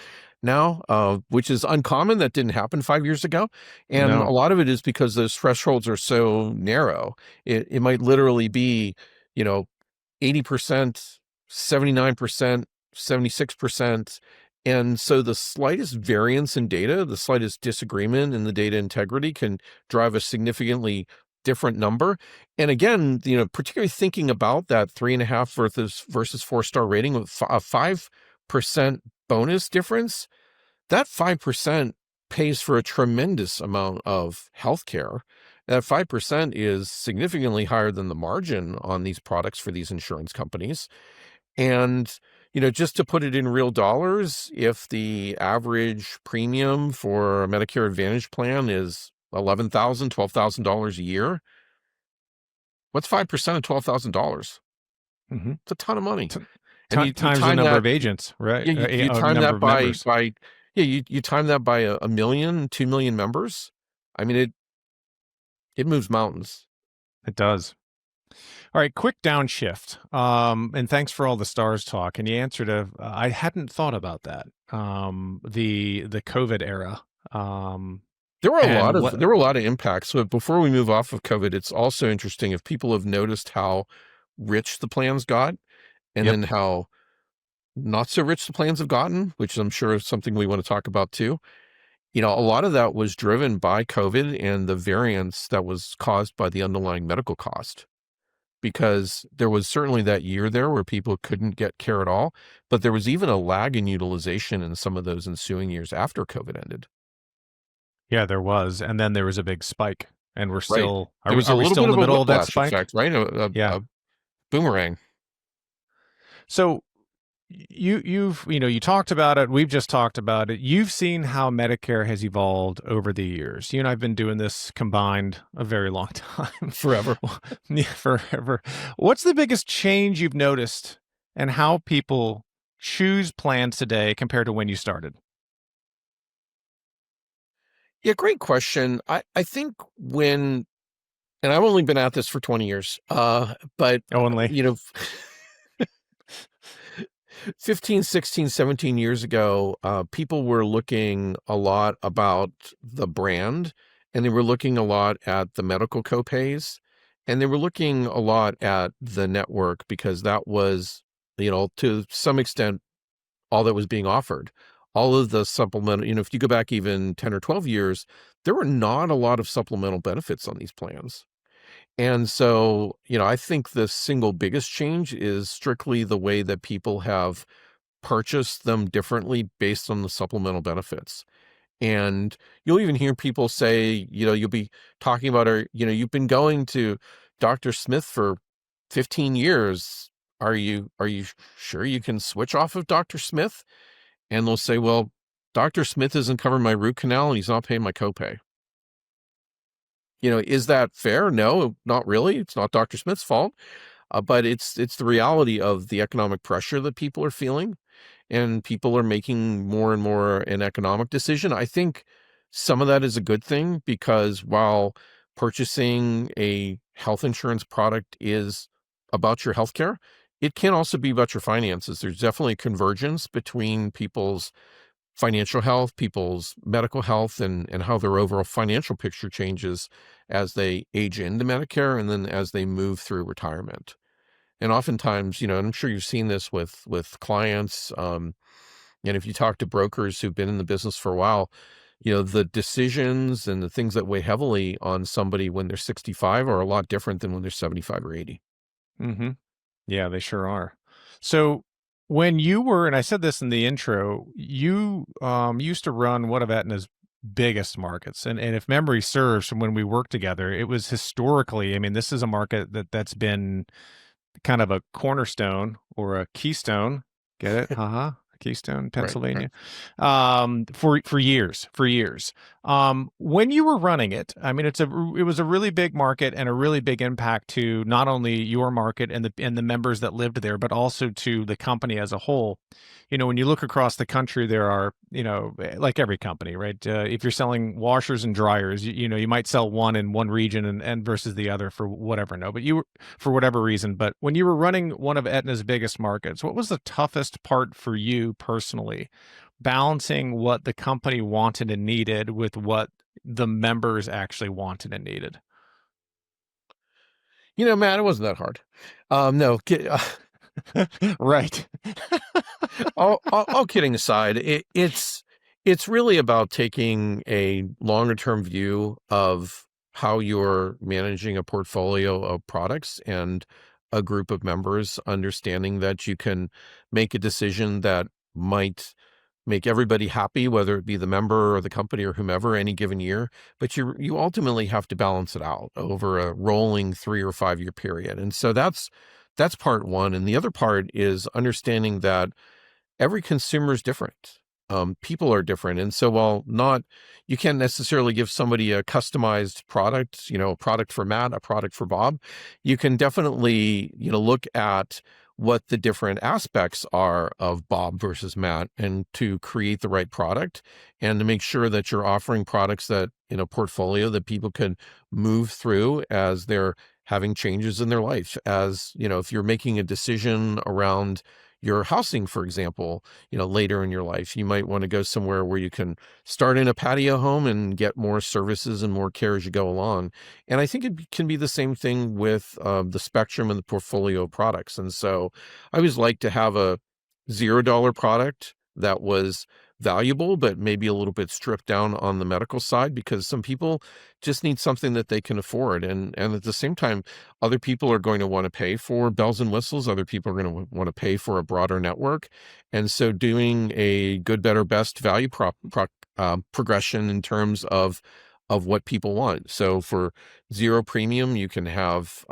Speaker 3: now, which is uncommon. That didn't happen 5 years ago. And
Speaker 2: No.
Speaker 3: a lot of it is because those thresholds are so narrow. It might literally be, 80%, 79%, 76%. And so the slightest variance in data, the slightest disagreement in the data integrity can drive a significantly different number. And again, particularly thinking about that 3.5 versus 4-star rating with a 5% bonus difference, that 5% pays for a tremendous amount of healthcare. That 5% is significantly higher than the margin on these products for these insurance companies. And, just to put it in real dollars, if the average premium for a Medicare Advantage plan is $11,000, $12,000 a year, what's 5% of $12,000?
Speaker 2: Mm-hmm.
Speaker 3: It's a ton of money. And you
Speaker 2: Times the
Speaker 3: time
Speaker 2: number
Speaker 3: that,
Speaker 2: of agents, right?
Speaker 3: you
Speaker 2: A
Speaker 3: time
Speaker 2: number
Speaker 3: that
Speaker 2: of
Speaker 3: by,
Speaker 2: members.
Speaker 3: you time that by a million, 2 million members. I mean, it moves mountains.
Speaker 2: It does. All right, quick downshift. And thanks for all the stars talk. And you answered I hadn't thought about that. The COVID era.
Speaker 3: There were
Speaker 2: And
Speaker 3: a lot of impacts. So before we move off of COVID, it's also interesting if people have noticed how rich the plans got, and then how not so rich the plans have gotten, which I'm sure is something we want to talk about too. A lot of that was driven by COVID and the variance that was caused by the underlying medical cost. Because there was certainly that year there where people couldn't get care at all, but there was even a lag in utilization in some of those ensuing years after COVID ended.
Speaker 2: yeah, there was, and then there was a big spike, and we're
Speaker 3: Right.
Speaker 2: still
Speaker 3: There was a
Speaker 2: are we
Speaker 3: little
Speaker 2: still
Speaker 3: bit
Speaker 2: in
Speaker 3: of
Speaker 2: the
Speaker 3: a
Speaker 2: middle of that
Speaker 3: whiplash
Speaker 2: spike?
Speaker 3: effect, right?
Speaker 2: Yeah.
Speaker 3: A boomerang.
Speaker 2: So you talked about it. We've just talked about it. You've seen how Medicare has evolved over the years. You and I've been doing this combined a very long time.
Speaker 3: Forever.
Speaker 2: Yeah, forever. What's the biggest change you've noticed and how people choose plans today compared to when you started?
Speaker 3: Yeah, great question. I think and I've only been at this for 20 years, but,
Speaker 2: Only.
Speaker 3: 15, 16, 17 years ago, people were looking a lot about the brand, and they were looking a lot at the medical copays, and they were looking a lot at the network, because that was, to some extent, all that was being offered. All of the supplemental, if you go back even 10 or 12 years, there were not a lot of supplemental benefits on these plans. And so, I think the single biggest change is strictly the way that people have purchased them differently based on the supplemental benefits. And you'll even hear people say, you'll be talking about, you've been going to Dr. Smith for 15 years. Are you sure you can switch off of Dr. Smith? And they'll say, well, Dr. Smith isn't covering my root canal and he's not paying my copay. Is that fair? No, not really. It's not Dr. Smith's fault, but it's the reality of the economic pressure that people are feeling, and people are making more and more an economic decision. I think some of that is a good thing, because while purchasing a health insurance product is about your healthcare, it can also be about your finances. There's definitely a convergence between people's financial health, people's medical health, and how their overall financial picture changes as they age into Medicare and then as they move through retirement. And oftentimes, and I'm sure you've seen this with clients, and if you talk to brokers who've been in the business for a while, the decisions and the things that weigh heavily on somebody when they're 65 are a lot different than when they're 75 or 80.
Speaker 2: Mm-hmm. Yeah, they sure are. So when you were, and I said this in the intro, you used to run one of Aetna's biggest markets. And if memory serves from when we worked together, it was historically, I mean, this is a market that's been kind of a cornerstone or a keystone. Get it? Haha. Keystone,
Speaker 3: Right,
Speaker 2: Pennsylvania, for years. When you were running it, I mean, it was a really big market and a really big impact to not only your market and the members that lived there, but also to the company as a whole. When you look across the country, there are, like every company, right? If you're selling washers and dryers, you might sell one in one region and versus the other for whatever. No, but for whatever reason. But when you were running one of Aetna's biggest markets, what was the toughest part for you personally, balancing what the company wanted and needed with what the members actually wanted and needed?
Speaker 3: Matt, it wasn't that hard. No,
Speaker 2: Right.
Speaker 3: all kidding aside, it's really about taking a longer term view of how you're managing a portfolio of products and a group of members, understanding that you can make a decision that might make everybody happy, whether it be the member or the company or whomever any given year, but you ultimately have to balance it out over a rolling 3 or 5 year period. And so that's part one. And the other part is understanding that every consumer is different. People are different. And so you can't necessarily give somebody a customized product, a product for Matt, a product for Bob. You can definitely, look at what the different aspects are of Bob versus Matt and to create the right product and to make sure that you're offering products that in a portfolio that people can move through as they're having changes in their life. As, if you're making a decision around your housing, for example, later in your life, you might want to go somewhere where you can start in a patio home and get more services and more care as you go along. And I think it can be the same thing with the spectrum and the portfolio of products. And so I always like to have a $0 product that was valuable, but maybe a little bit stripped down on the medical side, because some people just need something that they can afford. And at the same time, other people are going to want to pay for bells and whistles. Other people are going to want to pay for a broader network. And so doing a good, better, best value progression in terms of what people want. So for zero premium, you can have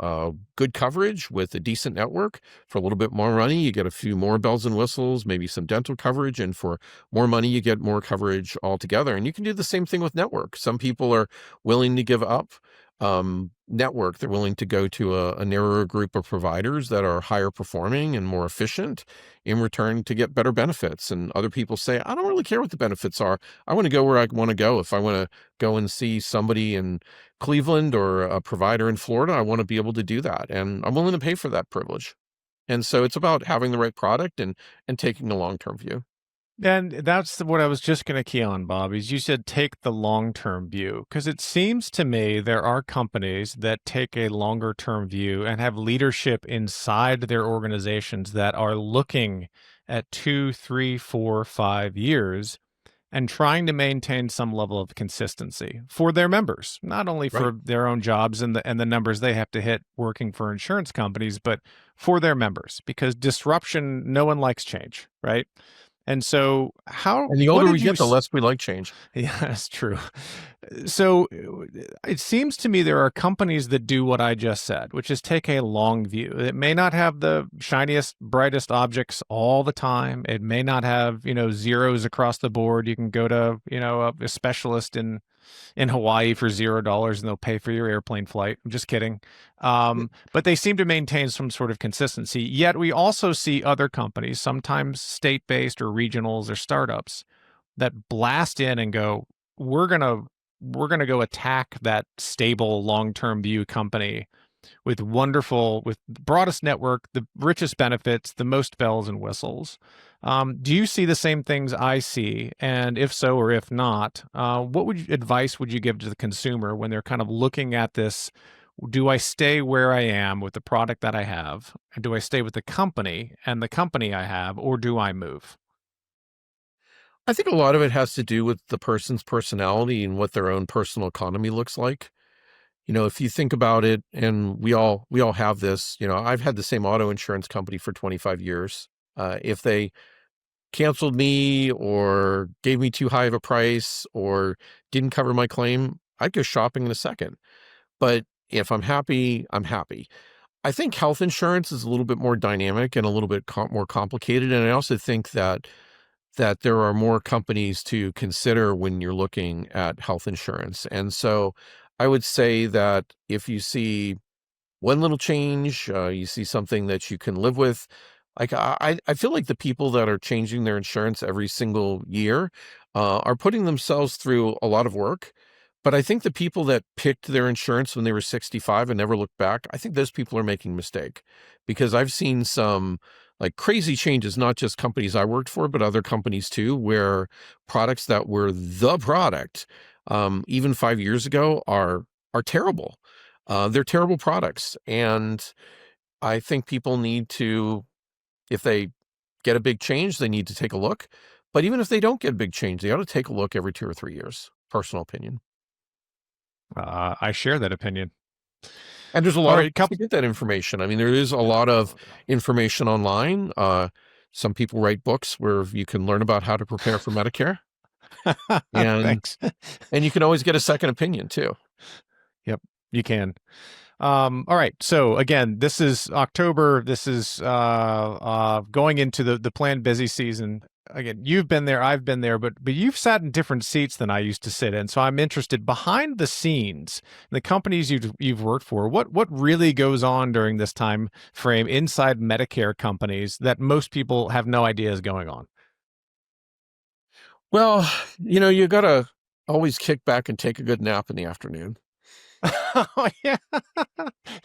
Speaker 3: good coverage with a decent network. For a little bit more money, you get a few more bells and whistles, maybe some dental coverage. And for more money, you get more coverage altogether. And you can do the same thing with network. Some people are willing to give up network. They're willing to go to a narrower group of providers that are higher performing and more efficient in return to get better benefits. And other people say, I don't really care what the benefits are. I want to go where I want to go. If I want to go and see somebody in Cleveland or a provider in Florida, I want to be able to do that. And I'm willing to pay for that privilege. And so it's about having the right product and taking a long-term view.
Speaker 2: And that's what I was just going to key on, Bob, is you said take the long-term view, because it seems to me there are companies that take a longer-term view and have leadership inside their organizations that are looking at 2, 3, 4, 5 years and trying to maintain some level of consistency for their members, not only
Speaker 3: Right.
Speaker 2: for their own jobs and the numbers they have to hit working for insurance companies, but for their members, because disruption, no one likes change, right? And so
Speaker 3: And the older we get, the less we like change.
Speaker 2: Yeah, that's true. So it seems to me there are companies that do what I just said, which is take a long view. It may not have the shiniest, brightest objects all the time. It may not have, zeros across the board. You can go to, a specialist in Hawaii for $0 and they'll pay for your airplane flight. I'm just kidding. But they seem to maintain some sort of consistency. Yet we also see other companies, sometimes state-based or regionals or startups, that blast in and go, we're going to
Speaker 4: we're going to go attack that stable long-term view company with the broadest network, the richest benefits, the most bells and whistles. Do you see the same things I see? And if so, or if not, advice would you give to the consumer when they're kind of looking at this? Do I stay where I am with the product that I have? And do I stay with the company and the company I have, or do I move?
Speaker 3: I think a lot of it has to do with the person's personality and what their own personal economy looks like. If you think about it, and we all have this, I've had the same auto insurance company for 25 years. If they canceled me or gave me too high of a price or didn't cover my claim, I'd go shopping in a second. But if I'm happy, I'm happy. I think health insurance is a little bit more dynamic and a little bit more complicated. And I also think that there are more companies to consider when you're looking at health insurance. And so I would say that if you see one little change, you see something that you can live with. Like I feel like the people that are changing their insurance every single year are putting themselves through a lot of work. But I think the people that picked their insurance when they were 65 and never looked back, I think those people are making a mistake, because I've seen some like crazy changes, not just companies I worked for, but other companies too, where products that were the product even 5 years ago are terrible. They're terrible products. And I think people need to, if they get a big change, they need to take a look. But even if they don't get a big change, they ought to take a look every 2 or 3 years. Personal opinion.
Speaker 4: I share that opinion.
Speaker 3: And there's a
Speaker 4: All
Speaker 3: lot of
Speaker 4: right,
Speaker 3: ways to get that information. I mean, there is a lot of information online. Some people write books where you can learn about how to prepare for Medicare. And
Speaker 4: thanks.
Speaker 3: and you can always get a second opinion too.
Speaker 4: Yep, you can. All right. So again, this is October. This is going into the planned busy season. Again, you've been there, I've been there, but you've sat in different seats than I used to sit in. So I'm interested behind the scenes, the companies you've worked for. What really goes on during this time frame inside Medicare companies that most people have no idea is going on?
Speaker 3: Well, you got to always kick back and take a good nap in the afternoon.
Speaker 4: Oh yeah,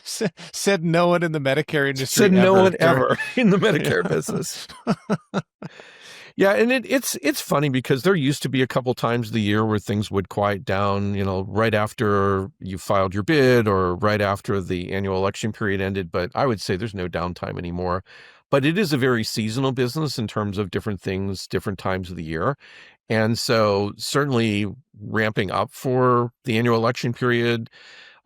Speaker 4: said no one in the Medicare industry.
Speaker 3: Said no one
Speaker 4: during-
Speaker 3: ever in the Medicare
Speaker 4: Yeah.
Speaker 3: business. Yeah, and it's funny because there used to be a couple times of the year where things would quiet down, right after you filed your bid or right after the annual election period ended. But I would say there's no downtime anymore. But it is a very seasonal business in terms of different things, different times of the year. And so certainly ramping up for the annual election period,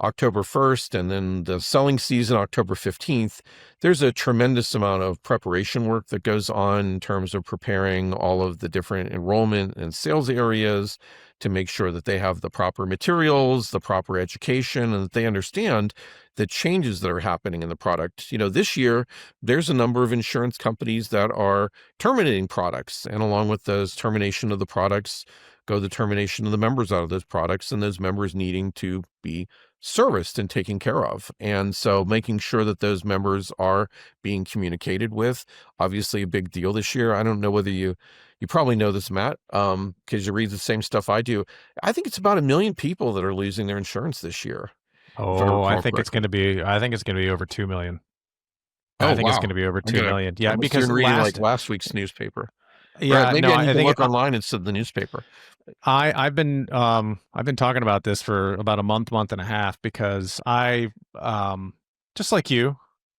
Speaker 3: October 1st, and then the selling season, October 15th, there's a tremendous amount of preparation work that goes on in terms of preparing all of the different enrollment and sales areas to make sure that they have the proper materials, the proper education, and that they understand the changes that are happening in the product. This year, there's a number of insurance companies that are terminating products, and along with those termination of the products, go the termination of the members out of those products, and those members needing to be serviced and taken care of. And so making sure that those members are being communicated with, obviously a big deal this year. I don't know whether you probably know this, Matt, because you read the same stuff I do. I think it's about 1 million people that are losing their insurance this year.
Speaker 4: Oh, I think it's going to be over 2 million. I think it's going to be over 2 million. Yeah, because
Speaker 3: reading like last week's newspaper.
Speaker 4: Yeah,
Speaker 3: right, maybe
Speaker 4: no,
Speaker 3: I need
Speaker 4: I
Speaker 3: to
Speaker 4: think
Speaker 3: look online instead of the newspaper.
Speaker 4: I've been talking about this for about a month and a half, because I just like you,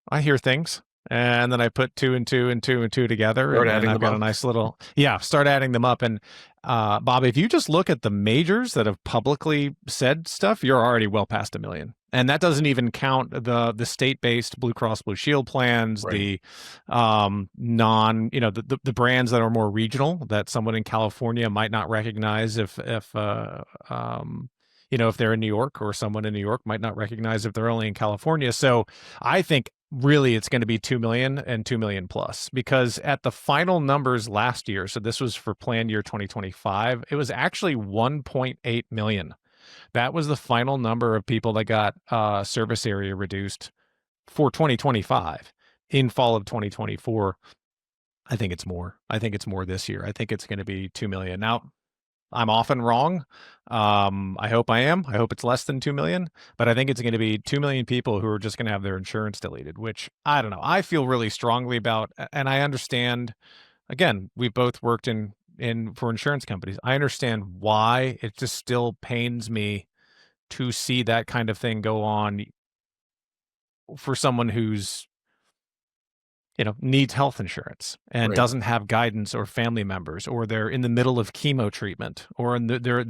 Speaker 4: I hear things and then I put two and two together, and I've got a nice little start adding them up. And Bob, if you just look at the majors that have publicly said stuff, you're already well past 1 million. And that doesn't even count the state-based Blue Cross Blue Shield plans,
Speaker 3: Right.
Speaker 4: the brands that are more regional that someone in California might not recognize if they're in New York, or someone in New York might not recognize if they're only in California. So I think really it's going to be 2 million and 2 million plus, because at the final numbers last year, so this was for plan year 2025, it was actually 1.8 million. That was the final number of people that got service area reduced for 2025. In fall of 2024, I think it's more. I think it's more this year. I think it's going to be 2 million. Now, I'm often wrong. I hope I am. I hope it's less than 2 million, but I think it's going to be 2 million people who are just going to have their insurance deleted, which I don't know. I feel really strongly about, and I understand, again, we both worked in for insurance companies. I understand why. It just still pains me to see that kind of thing go on for someone who's, needs health insurance and
Speaker 3: Right.
Speaker 4: doesn't have guidance or family members, or they're in the middle of chemo treatment, or they're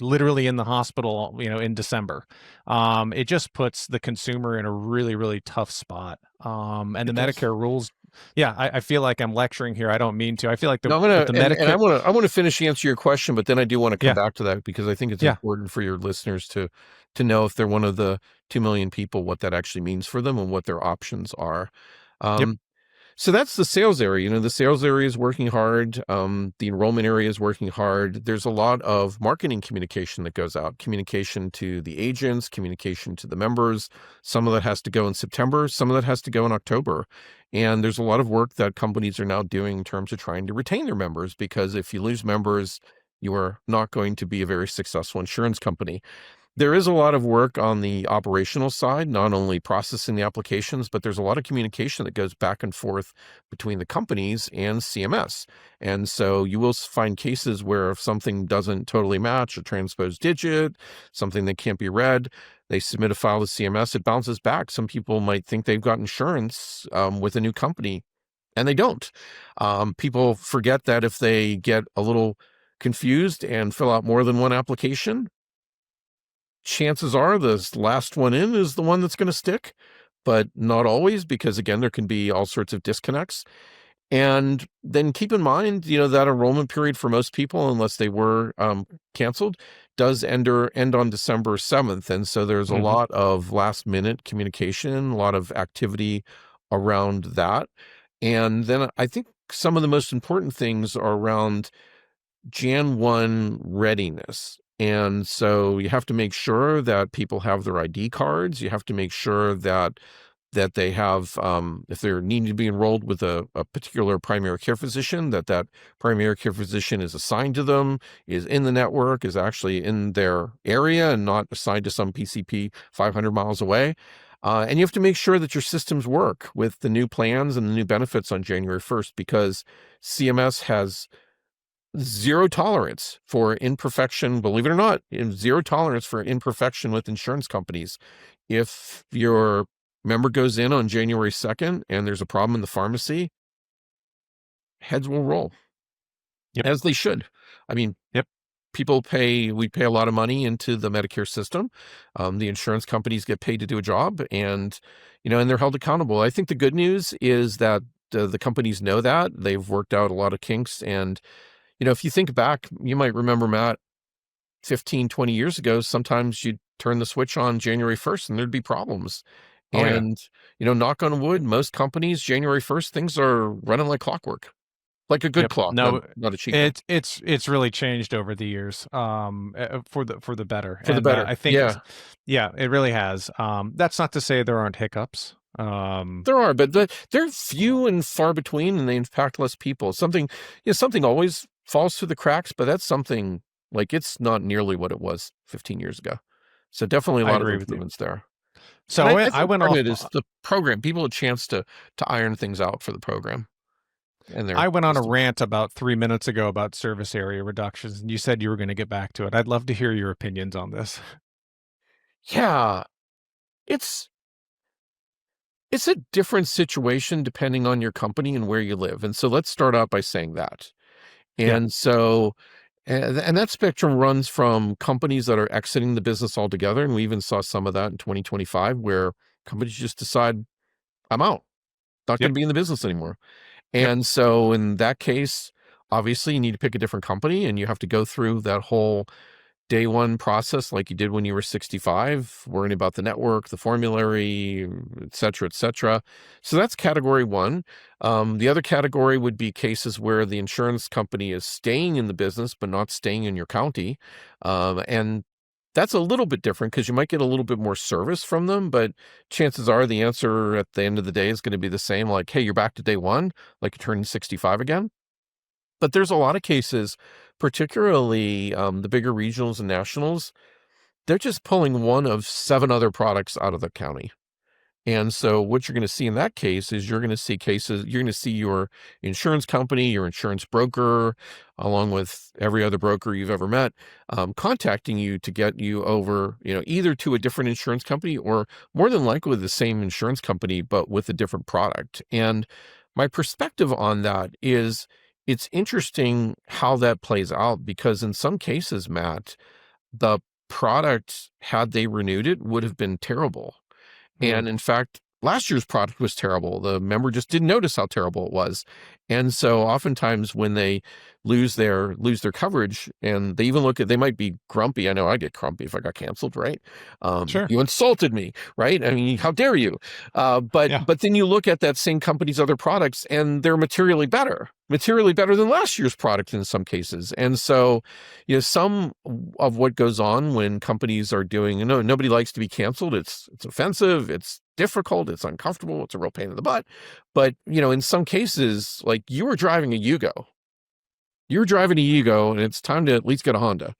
Speaker 4: literally in the hospital, in December. It just puts the consumer in a really, really tough spot. And the
Speaker 3: It does.
Speaker 4: Medicare rules. Yeah, I feel like I'm lecturing here. I don't mean to. I feel like
Speaker 3: No, I'm
Speaker 4: but
Speaker 3: gonna
Speaker 4: the
Speaker 3: and
Speaker 4: Medicare.
Speaker 3: I want to finish answer your question, but then I do want to come
Speaker 4: Yeah,
Speaker 3: back to that because I think it's
Speaker 4: yeah,
Speaker 3: important for your listeners to know if they're one of the 2 million people, what that actually means for them and what their options are.
Speaker 4: yep,
Speaker 3: Um, So that's the sales area. The sales area is working hard. The enrollment area is working hard. There's a lot of marketing communication that goes out, communication to the agents, communication to the members. Some of that has to go in September. Some of that has to go in October. And there's a lot of work that companies are now doing in terms of trying to retain their members, because if you lose members, you are not going to be a very successful insurance company. There is a lot of work on the operational side, not only processing the applications, but there's a lot of communication that goes back and forth between the companies and CMS. And so you will find cases where if something doesn't totally match a transposed digit, something that can't be read, they submit a file to CMS, it bounces back. Some people might think they've got insurance with a new company, and they don't. People forget that if they get a little confused and fill out more than one application, chances are this last one in is the one that's going to stick, but not always, because again, there can be all sorts of disconnects. And then keep in mind, that enrollment period for most people, unless they were canceled, does end on December 7th. And so there's a
Speaker 4: hmm
Speaker 3: lot of last minute communication, a lot of activity around that. And then I think some of the most important things are around Jan 1 readiness. And so you have to make sure that people have their ID cards. You have to make sure that they have, if they're needing to be enrolled with a particular primary care physician, that primary care physician is assigned to them, is in the network, is actually in their area and not assigned to some PCP 500 miles away. And you have to make sure that your systems work with the new plans and the new benefits on January 1st, because CMS has zero tolerance for imperfection. Believe it or not, zero tolerance for imperfection with insurance companies. If your member goes in on January 2nd and there's a problem in the pharmacy, heads will roll,
Speaker 4: yep,
Speaker 3: as they should. I mean,
Speaker 4: yep,
Speaker 3: we pay a lot of money into the Medicare system. The insurance companies get paid to do a job, and they're held accountable. I think the good news is that the companies know that they've worked out a lot of kinks. And if you think back, you might remember, Matt, 15, 20 years ago, sometimes you'd turn the switch on January 1st and there'd be problems.
Speaker 4: oh yeah.
Speaker 3: And, knock on wood, most companies, January 1st, things are running like clockwork, like a good
Speaker 4: Yep.
Speaker 3: clock,
Speaker 4: No,
Speaker 3: not a cheap one.
Speaker 4: it's really changed over the years, for the better.
Speaker 3: For the
Speaker 4: And
Speaker 3: better.
Speaker 4: I think,
Speaker 3: Yeah,
Speaker 4: yeah, it really has. That's not to say there aren't hiccups.
Speaker 3: there are, but they're few and far between, and they impact less people. Something always falls through the cracks, but that's something like it's not nearly what it was 15 years ago. So definitely a
Speaker 4: I
Speaker 3: lot of
Speaker 4: agree with you.
Speaker 3: improvements there. And
Speaker 4: So
Speaker 3: I
Speaker 4: I
Speaker 3: think
Speaker 4: went
Speaker 3: part of
Speaker 4: off.
Speaker 3: it is the program, people a chance to iron things out for the program and their
Speaker 4: I went on a
Speaker 3: systems.
Speaker 4: rant about 3 minutes ago about service area reductions, and you said you were going to get back to it. I'd love to hear your opinions on this.
Speaker 3: Yeah, it's it's a different situation depending on your company and where you live. And so let's start out by saying that.
Speaker 4: Yeah.
Speaker 3: And so and that spectrum runs from companies that are exiting the business altogether, and we even saw some of that in 2025 where companies just decide, I'm out, not going
Speaker 4: Yep.
Speaker 3: to be in the business anymore.
Speaker 4: Yep.
Speaker 3: And so in that case, obviously you need to pick a different company, and you have to go through that whole day one process like you did when you were 65, worrying about the network, the formulary, et cetera, et cetera. So that's category one. The other category would be cases where the insurance company is staying in the business, but not staying in your county. And that's a little bit different because you might get a little bit more service from them, but chances are the answer at the end of the day is going to be the same. Like, hey, you're back to day one, like you turned 65 again. But there's a lot of cases, particularly the bigger regionals and nationals, they're just pulling one of 7 other products out of the county. And so what you're going to see in that case is you're going to see your insurance company, your insurance broker, along with every other broker you've ever met, contacting you to get you over, either to a different insurance company or more than likely the same insurance company, but with a different product. And my perspective on that is it's interesting how that plays out, because in some cases, Matt, the product, had they renewed it, would have been terrible. And in fact, last year's product was terrible. The member just didn't notice how terrible it was. And so oftentimes when they lose their coverage, and they even they might be grumpy. I know I get grumpy if I got canceled, right?
Speaker 4: Sure.
Speaker 3: You insulted me, right? I mean, how dare you? But then you look at that same company's other products and they're materially better than last year's product in some cases. And so, some of what goes on when companies are doing, nobody likes to be canceled. It's offensive. It's difficult. It's uncomfortable. It's a real pain in the butt. But, in some cases, like you were driving a Yugo. And it's time to at least get a Honda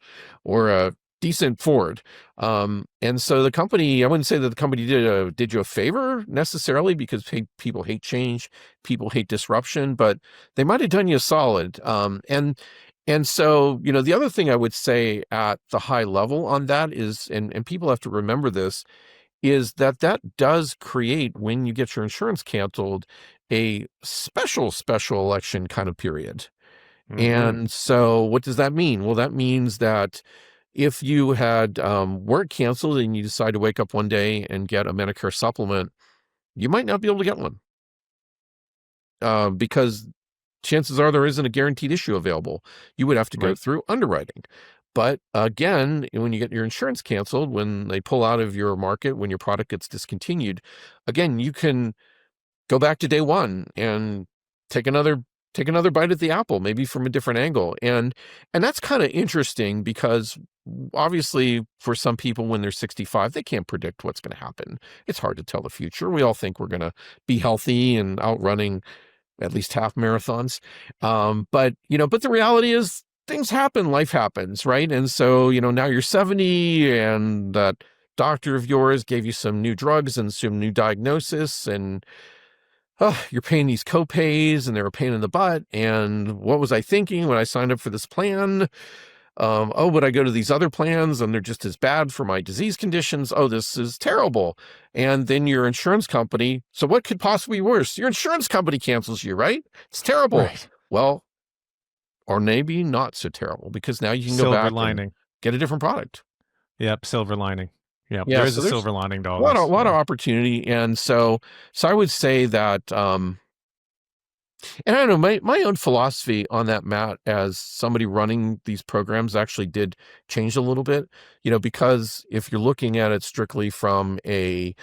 Speaker 3: or a decent Ford. And so the company, I wouldn't say that the company did you a favor necessarily, because people hate change, people hate disruption, but they might have done you a solid. And so, the other thing I would say at the high level on that is, and people have to remember this, is that does create, when you get your insurance canceled, a special election kind of period. And so what does that mean? Well, that means that if you had work canceled and you decide to wake up one day and get a Medicare supplement, you might not be able to get one, because chances are there isn't a guaranteed issue available. You would have to go through underwriting. But again, when you get your insurance canceled, when they pull out of your market, when your product gets discontinued, again, you can go back to day one and take another bite at the apple, maybe from a different angle. And that's kind of interesting, because obviously for some people when they're 65, they can't predict what's going to happen. It's hard to tell the future. We all think we're going to be healthy and outrunning at least half marathons. But the reality is things happen, life happens, right? And so, now you're 70 and that doctor of yours gave you some new drugs and some new diagnosis, and you're paying these co-pays and they're a pain in the butt. And what was I thinking when I signed up for this plan? Would I go to these other plans and they're just as bad for my disease conditions? Oh, this is terrible. And then your insurance company, so what could possibly be worse? Your insurance company cancels you, right? It's terrible.
Speaker 4: Right.
Speaker 3: Well, or maybe not so terrible, because now you can go back and get a different product.
Speaker 4: Yep, silver lining. Yep, yeah, there's a silver lining to all this.
Speaker 3: A lot of opportunity. And so I would say that, and I don't know, my own philosophy on that, Matt, as somebody running these programs, actually did change a little bit, because if you're looking at it strictly from a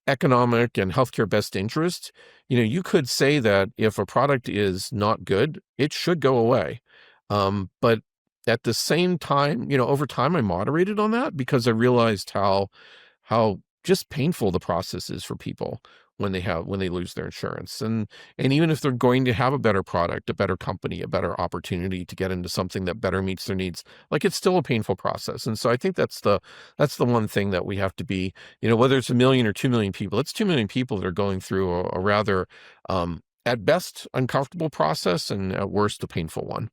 Speaker 3: economic and healthcare best interest, you could say that if a product is not good, it should go away. But at the same time, over time, I moderated on that, because I realized how just painful the process is for people when they lose their insurance. And even if they're going to have a better product, a better company, a better opportunity to get into something that better meets their needs, like, it's still a painful process. And so I think that's the one thing that we have to be, whether it's 1 million or 2 million people, it's 2 million people that are going through a rather, at best, uncomfortable process, and at worst, a painful one.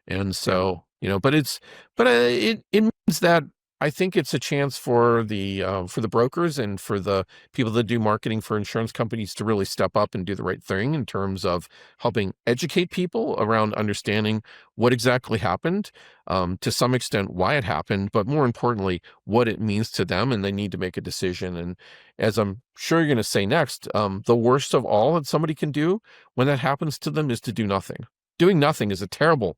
Speaker 3: And so, but it means that I think it's a chance for the brokers and for the people that do marketing for insurance companies to really step up and do the right thing in terms of helping educate people around understanding what exactly happened, to some extent why it happened, but more importantly, what it means to them, and they need to make a decision. And as I'm sure you're going to say next, the worst of all that somebody can do when that happens to them is to do nothing. Doing nothing is a terrible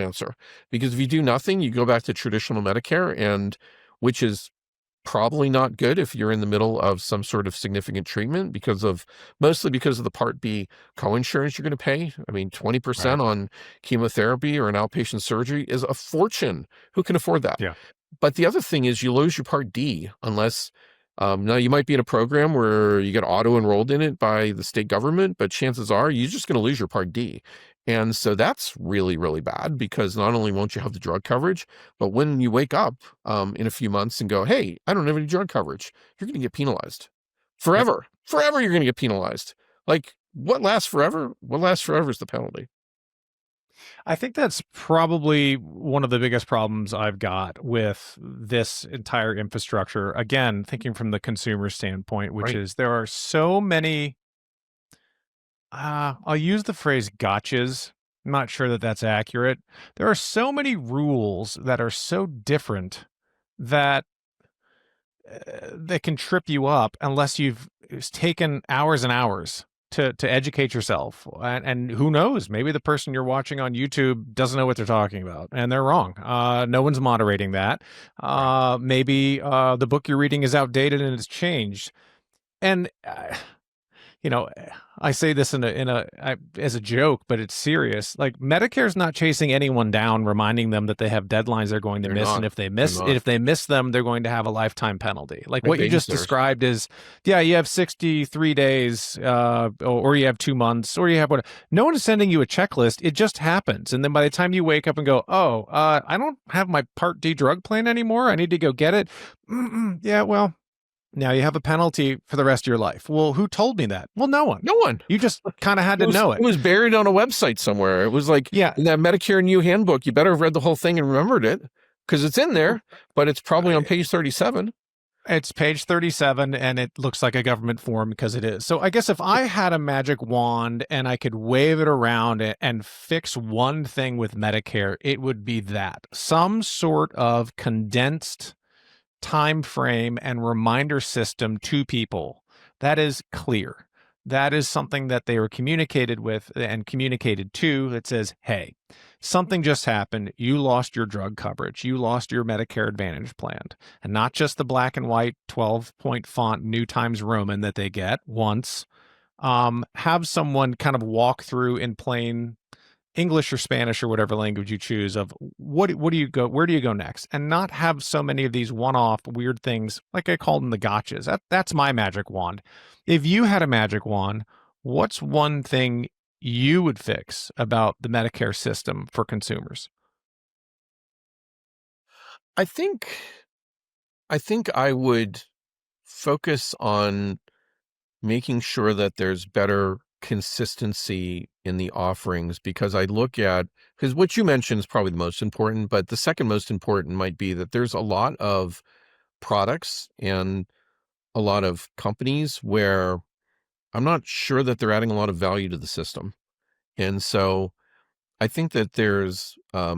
Speaker 3: answer, because if you do nothing, you go back to traditional Medicare, and which is probably not good if you're in the middle of some sort of significant treatment, mostly because of the Part B coinsurance you're going to pay. I mean, 20% on chemotherapy or an outpatient surgery is a fortune. Who can afford that?
Speaker 4: Yeah.
Speaker 3: But the other thing is you lose your Part D unless now you might be in a program where you get auto enrolled in it by the state government, but chances are you're just going to lose your Part D. And so that's really, really bad, because not only won't you have the drug coverage, but when you wake up in a few months and go, hey, I don't have any drug coverage, you're going to get penalized
Speaker 4: Yep.
Speaker 3: forever. Forever, you're going to get penalized. Like, what lasts forever? What lasts forever is the penalty.
Speaker 4: I think that's probably one of the biggest problems I've got with this entire infrastructure. Again, thinking from the consumer standpoint, which
Speaker 3: Right.
Speaker 4: is there are so many, I'll use the phrase gotchas. I'm not sure that that's accurate. There are so many rules that are so different that that can trip you up unless you've taken hours and hours to educate yourself. And who knows, maybe the person you're watching on YouTube doesn't know what they're talking about and they're wrong. No one's moderating that. Maybe the book you're reading is outdated and it's changed. And I say this as a joke, but it's serious. Like, Medicare's not chasing anyone down, reminding them that they have deadlines they're going to
Speaker 3: They're
Speaker 4: miss,
Speaker 3: not.
Speaker 4: and if they
Speaker 3: They're
Speaker 4: miss
Speaker 3: not.
Speaker 4: if they miss them, they're going to have a lifetime penalty. Like what you just
Speaker 3: babysitters.
Speaker 4: described is, yeah, you have 63 days, or you have 2 months, or you have what? No one is sending you a checklist. It just happens, and then by the time you wake up and go, oh, I don't have my Part D drug plan anymore. I need to go get it. Yeah, well. Now you have a penalty for the rest of your life. Well, who told me that? Well, no one.
Speaker 3: No one.
Speaker 4: You just kind of had to know it.
Speaker 3: It was buried on a website somewhere. It was like,
Speaker 4: Yeah.
Speaker 3: in that Medicare New Handbook, you better have read the whole thing and remembered it, because it's in there, but it's probably on page 37.
Speaker 4: It's page 37, and it looks like a government form because it is. So I guess if I had a magic wand and I could wave it around and fix one thing with Medicare, it would be that. Some sort of condensed time frame and reminder system to people that is clear. That is something that they were communicated with and communicated to, that says, hey, something just happened. You lost your drug coverage. You lost your Medicare Advantage plan. And not just the black and white 12-point font New Times Roman that they get once. Have someone kind of walk through in plain English or Spanish or whatever language you choose of where do you go next, and not have so many of these one-off weird things, like I called them the gotchas. That's my magic wand. If you had a magic wand, what's one thing you would fix about the Medicare system for consumers?
Speaker 3: I think I would focus on making sure that there's better consistency in the offerings, because what you mentioned is probably the most important, but the second most important might be that there's a lot of products and a lot of companies where I'm not sure that they're adding a lot of value to the system. And so I think that there's a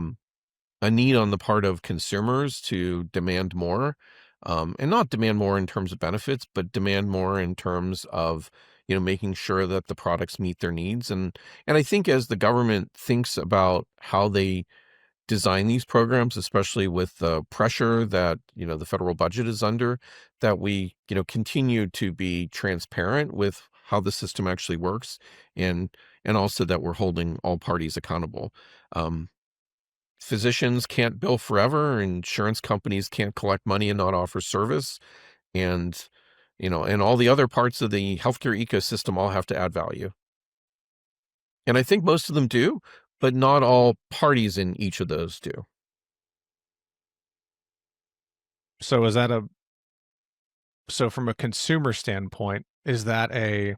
Speaker 3: need on the part of consumers to demand more, and not demand more in terms of benefits, but demand more in terms of, making sure that the products meet their needs. And I think as the government thinks about how they design these programs, especially with the pressure that, the federal budget is under, that we, continue to be transparent with how the system actually works, and also that we're holding all parties accountable. Physicians can't bill forever, insurance companies can't collect money and not offer service, and and all the other parts of the healthcare ecosystem all have to add value. And I think most of them do, but not all parties in each of those do.
Speaker 4: So from a consumer standpoint, is that an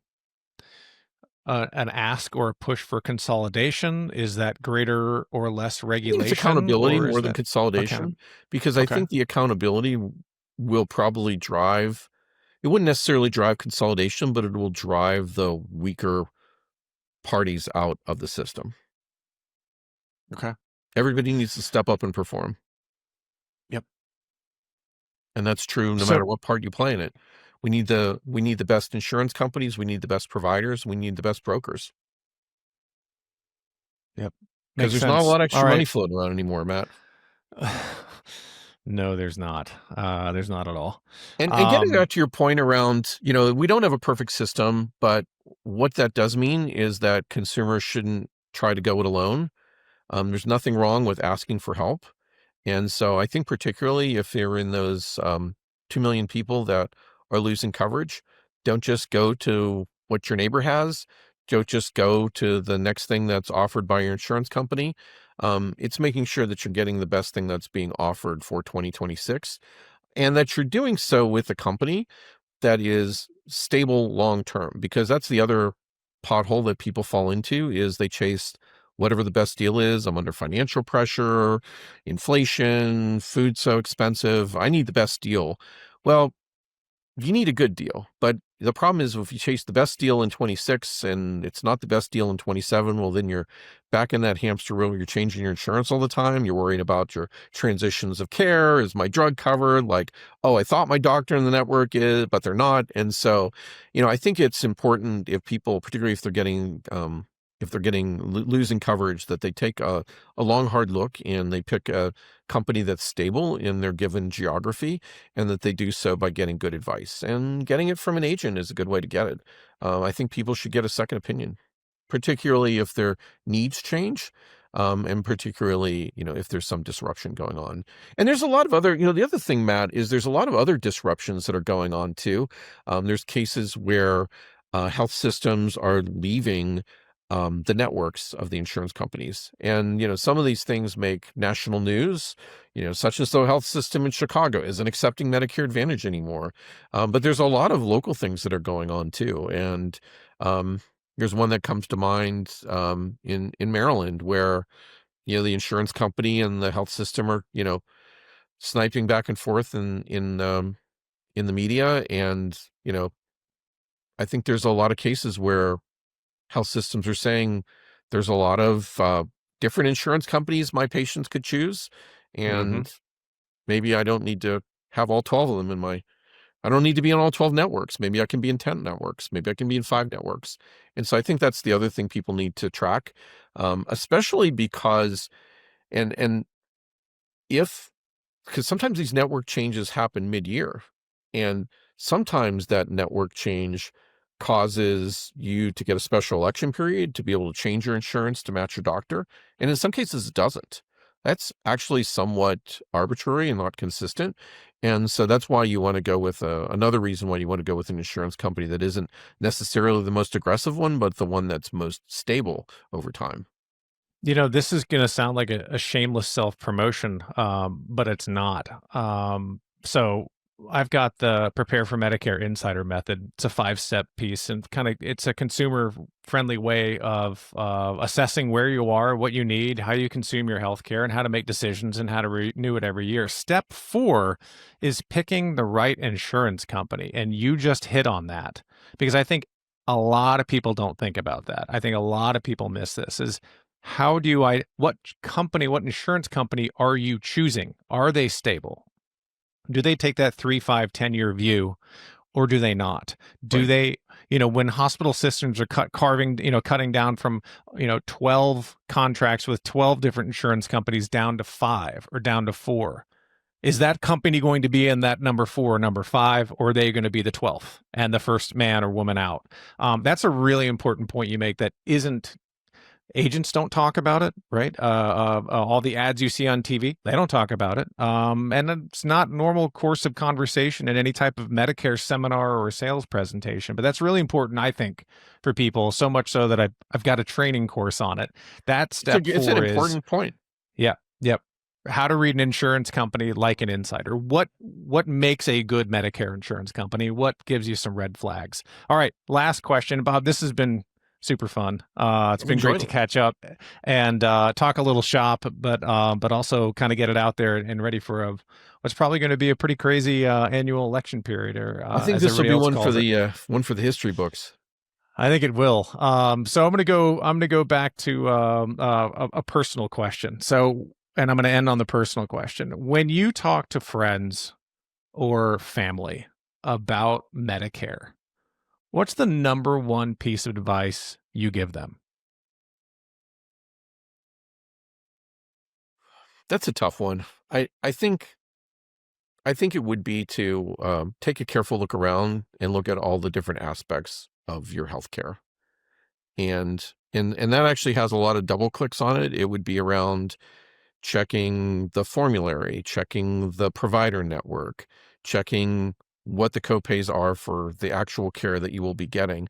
Speaker 4: ask or a push for consolidation? Is that greater or less
Speaker 3: I think
Speaker 4: regulation?
Speaker 3: it's accountability
Speaker 4: or is
Speaker 3: more than
Speaker 4: that
Speaker 3: consolidation, because I
Speaker 4: Okay.
Speaker 3: think the accountability will probably drive, it wouldn't necessarily drive consolidation, but it will drive the weaker parties out of the system.
Speaker 4: Okay.
Speaker 3: Everybody needs to step up and perform.
Speaker 4: Yep.
Speaker 3: And that's true no
Speaker 4: So-
Speaker 3: matter what part you play in it. We need the best insurance companies, we need the best providers, we need the best brokers.
Speaker 4: Yep.
Speaker 3: Because
Speaker 4: Makes
Speaker 3: there's not a
Speaker 4: sense.
Speaker 3: lot of extra
Speaker 4: All
Speaker 3: money
Speaker 4: right.
Speaker 3: floating around anymore, Matt.
Speaker 4: No, there's not. There's not at all.
Speaker 3: And getting back to your point around, we don't have a perfect system, but what that does mean is that consumers shouldn't try to go it alone. There's nothing wrong with asking for help. And so I think particularly if you're in those 2 million people that are losing coverage, don't just go to what your neighbor has. don't just go to the next thing that's offered by your insurance company. It's making sure that you're getting the best thing that's being offered for 2026, and that you're doing so with a company that is stable long term, because that's the other pothole that people fall into, is they chase whatever the best deal is. I'm under financial pressure, inflation, food's so expensive, I need the best deal. Well, you need a good deal, but the problem is, if you chase the best deal in 26 and it's not the best deal in 27, well, then you're back in that hamster wheel. You're changing your insurance all the time. You're worrying about your transitions of care. Is my drug covered? Like, oh, I thought my doctor in the network is, but they're not. And so, I think it's important, if people, particularly if they're getting, losing coverage, that they take a long, hard look, and they pick a company that's stable in their given geography, and that they do so by getting good advice. And getting it from an agent is a good way to get it. I think people should get a second opinion, particularly if their needs change, and particularly, if there's some disruption going on. And there's a lot of other, the other thing, Matt, is there's a lot of other disruptions that are going on too. There's cases where health systems are leaving the networks of the insurance companies. And, some of these things make national news, such as the health system in Chicago isn't accepting Medicare Advantage anymore. But there's a lot of local things that are going on too. And there's one that comes to mind in Maryland, where, the insurance company and the health system are, sniping back and forth in the media. And, I think there's a lot of cases where health systems are saying there's a lot of different insurance companies my patients could choose, and maybe I don't need to have all 12 of them I don't need to be on all 12 networks. Maybe I can be in 10 networks. Maybe I can be in 5 networks. And so I think that's the other thing people need to track, especially because, and if, because sometimes these network changes happen mid-year, and sometimes that network change causes you to get a special election period to be able to change your insurance to match your doctor. And in some cases, it doesn't. That's actually somewhat arbitrary and not consistent. And so that's why you want to go with another reason why you want to go with an insurance company that isn't necessarily the most aggressive one, but the one that's most stable over time.
Speaker 4: This is going to sound like a shameless self-promotion, but it's not. So I've got the Prepare for Medicare Insider method. It's a 5-step piece, and it's a consumer-friendly way of assessing where you are, what you need, how you consume your healthcare, and how to make decisions and how to renew it every year. Step 4 is picking the right insurance company, and you just hit on that, because I think a lot of people don't think about that. I think a lot of people miss this, is what insurance company are you choosing? Are they stable? Do they take that 3, 5, 10-year view, or do they not? Do
Speaker 3: Right.
Speaker 4: they, when hospital systems are cutting down from, 12 contracts with 12 different insurance companies down to 5 or down to 4, is that company going to be in that number 4 or number 5, or are they going to be the 12th and the first man or woman out? That's a really important point you make that isn't. Agents don't talk about it, right? All the ads you see on TV, they don't talk about it. And it's not normal course of conversation in any type of Medicare seminar or sales presentation. But that's really important, I think, for people, so much so that I've got a training course on it. That step
Speaker 3: It's an
Speaker 4: 4
Speaker 3: important point.
Speaker 4: Yeah, yep. How to read an insurance company like an insider. What makes a good Medicare insurance company? What gives you some red flags? All right, last question, Bob. This has been super fun. It's been great to catch up and talk a little shop, but also kind of get it out there and ready for what's probably going to be a pretty crazy annual election period. Or
Speaker 3: I think this will be one for the history books.
Speaker 4: I think it will. So I'm gonna go back to a personal question. So, and I'm gonna end on the personal question. When you talk to friends or family about Medicare, what's the number one piece of advice you give them?
Speaker 3: That's a tough one. I think it would be to take a careful look around and look at all the different aspects of your healthcare. And that actually has a lot of double clicks on it. It would be around checking the formulary, checking the provider network, checking what the copays are for the actual care that you will be getting.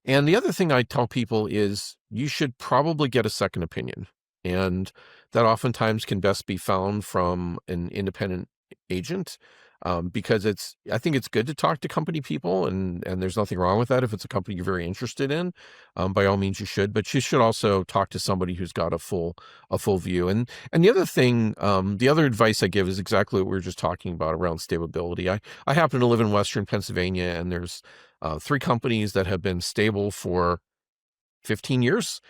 Speaker 3: And the other thing I tell people is you should probably get a second opinion. And that oftentimes can best be found from an independent agent, because I think it's good to talk to company people, and there's nothing wrong with that. If it's a company you're very interested in, by all means you should, but you should also talk to somebody who's got a full view. And the other thing, the other advice I give is exactly what we were just talking about around stability. I happen to live in Western Pennsylvania, and there's 3 companies that have been stable for 15 years.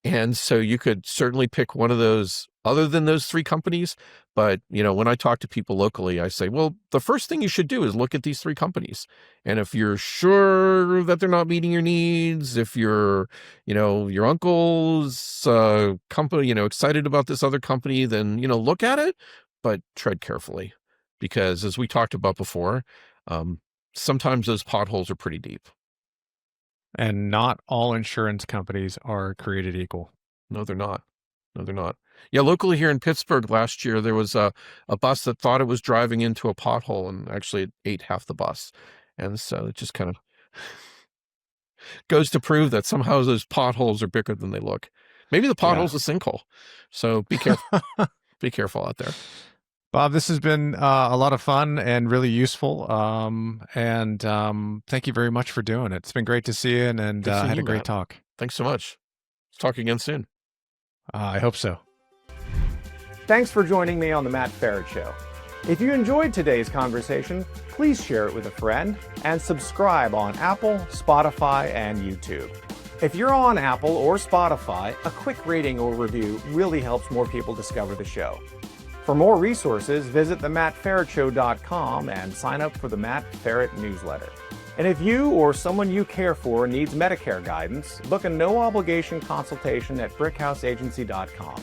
Speaker 3: And so you could certainly pick one of those other than those 3 companies. But, when I talk to people locally, I say, well, the first thing you should do is look at these 3 companies. And if you're sure that they're not meeting your needs, if you're, your uncle's company, excited about this other company, then, look at it, but tread carefully. Because as we talked about before, sometimes those potholes are pretty deep.
Speaker 4: And not all insurance companies are created equal.
Speaker 3: No, they're not. No, they're not. Yeah, locally here in Pittsburgh last year, there was a bus that thought it was driving into a pothole, and actually it ate half the bus. And so it just kind of goes to prove that somehow those potholes are bigger than they look. Maybe the pothole's a sinkhole. So be careful. Be careful out there.
Speaker 4: Bob, this has been a lot of fun and really useful. And thank you very much for doing it. It's been great to see you, and had a great talk.
Speaker 3: Thanks so much. Let's talk again soon.
Speaker 4: I hope so.
Speaker 2: Thanks for joining me on the Matt Feret Show. If you enjoyed today's conversation, please share it with a friend and subscribe on Apple, Spotify, and YouTube. If you're on Apple or Spotify, a quick rating or review really helps more people discover the show. For more resources, visit themattferetshow.com and sign up for the Matt Feret newsletter. And if you or someone you care for needs Medicare guidance, book a no-obligation consultation at brickhouseagency.com.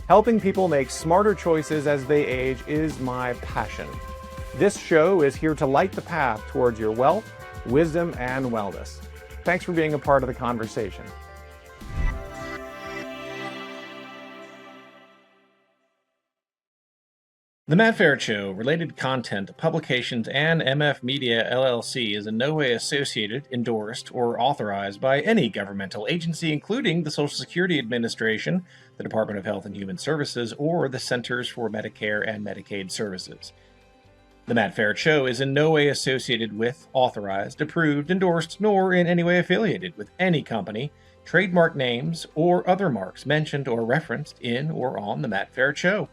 Speaker 2: Helping people make smarter choices as they age is my passion. This show is here to light the path towards your wealth, wisdom, and wellness. Thanks for being a part of the conversation. The Matt Feret Show, related content, publications, and MF Media LLC is in no way associated, endorsed, or authorized by any governmental agency, including the Social Security Administration, the Department of Health and Human Services, or the Centers for Medicare and Medicaid Services. The Matt Feret Show is in no way associated with, authorized, approved, endorsed, nor in any way affiliated with any company, trademark names, or other marks mentioned or referenced in or on The Matt Feret Show.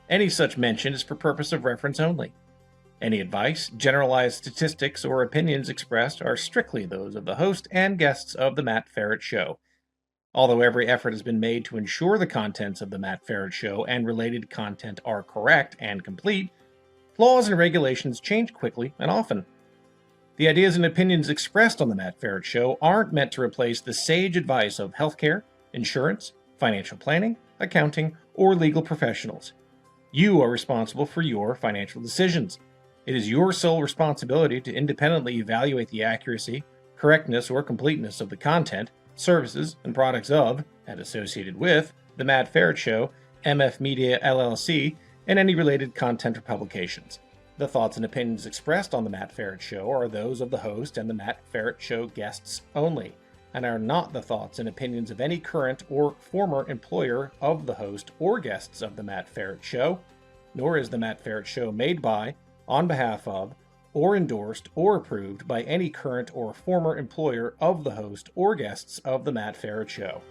Speaker 2: Any such mention is for purpose of reference only. Any advice, generalized statistics, or opinions expressed are strictly those of the host and guests of The Matt Feret Show. Although every effort has been made to ensure the contents of The Matt Feret Show and related content are correct and complete, laws and regulations change quickly and often. The ideas and opinions expressed on The Matt Feret Show aren't meant to replace the sage advice of healthcare, insurance, financial planning, accounting, or legal professionals. You are responsible for your financial decisions. It is your sole responsibility to independently evaluate the accuracy, correctness, or completeness of the content, services, and products of, and associated with, The Matt Feret Show, MF Media LLC, and any related content or publications. The thoughts and opinions expressed on The Matt Feret Show are those of the host and The Matt Feret Show guests only, and are not the thoughts and opinions of any current or former employer of the host or guests of The Matt Feret Show, nor is The Matt Feret Show made by, on behalf of, or endorsed or approved by any current or former employer of the host or guests of The Matt Feret Show.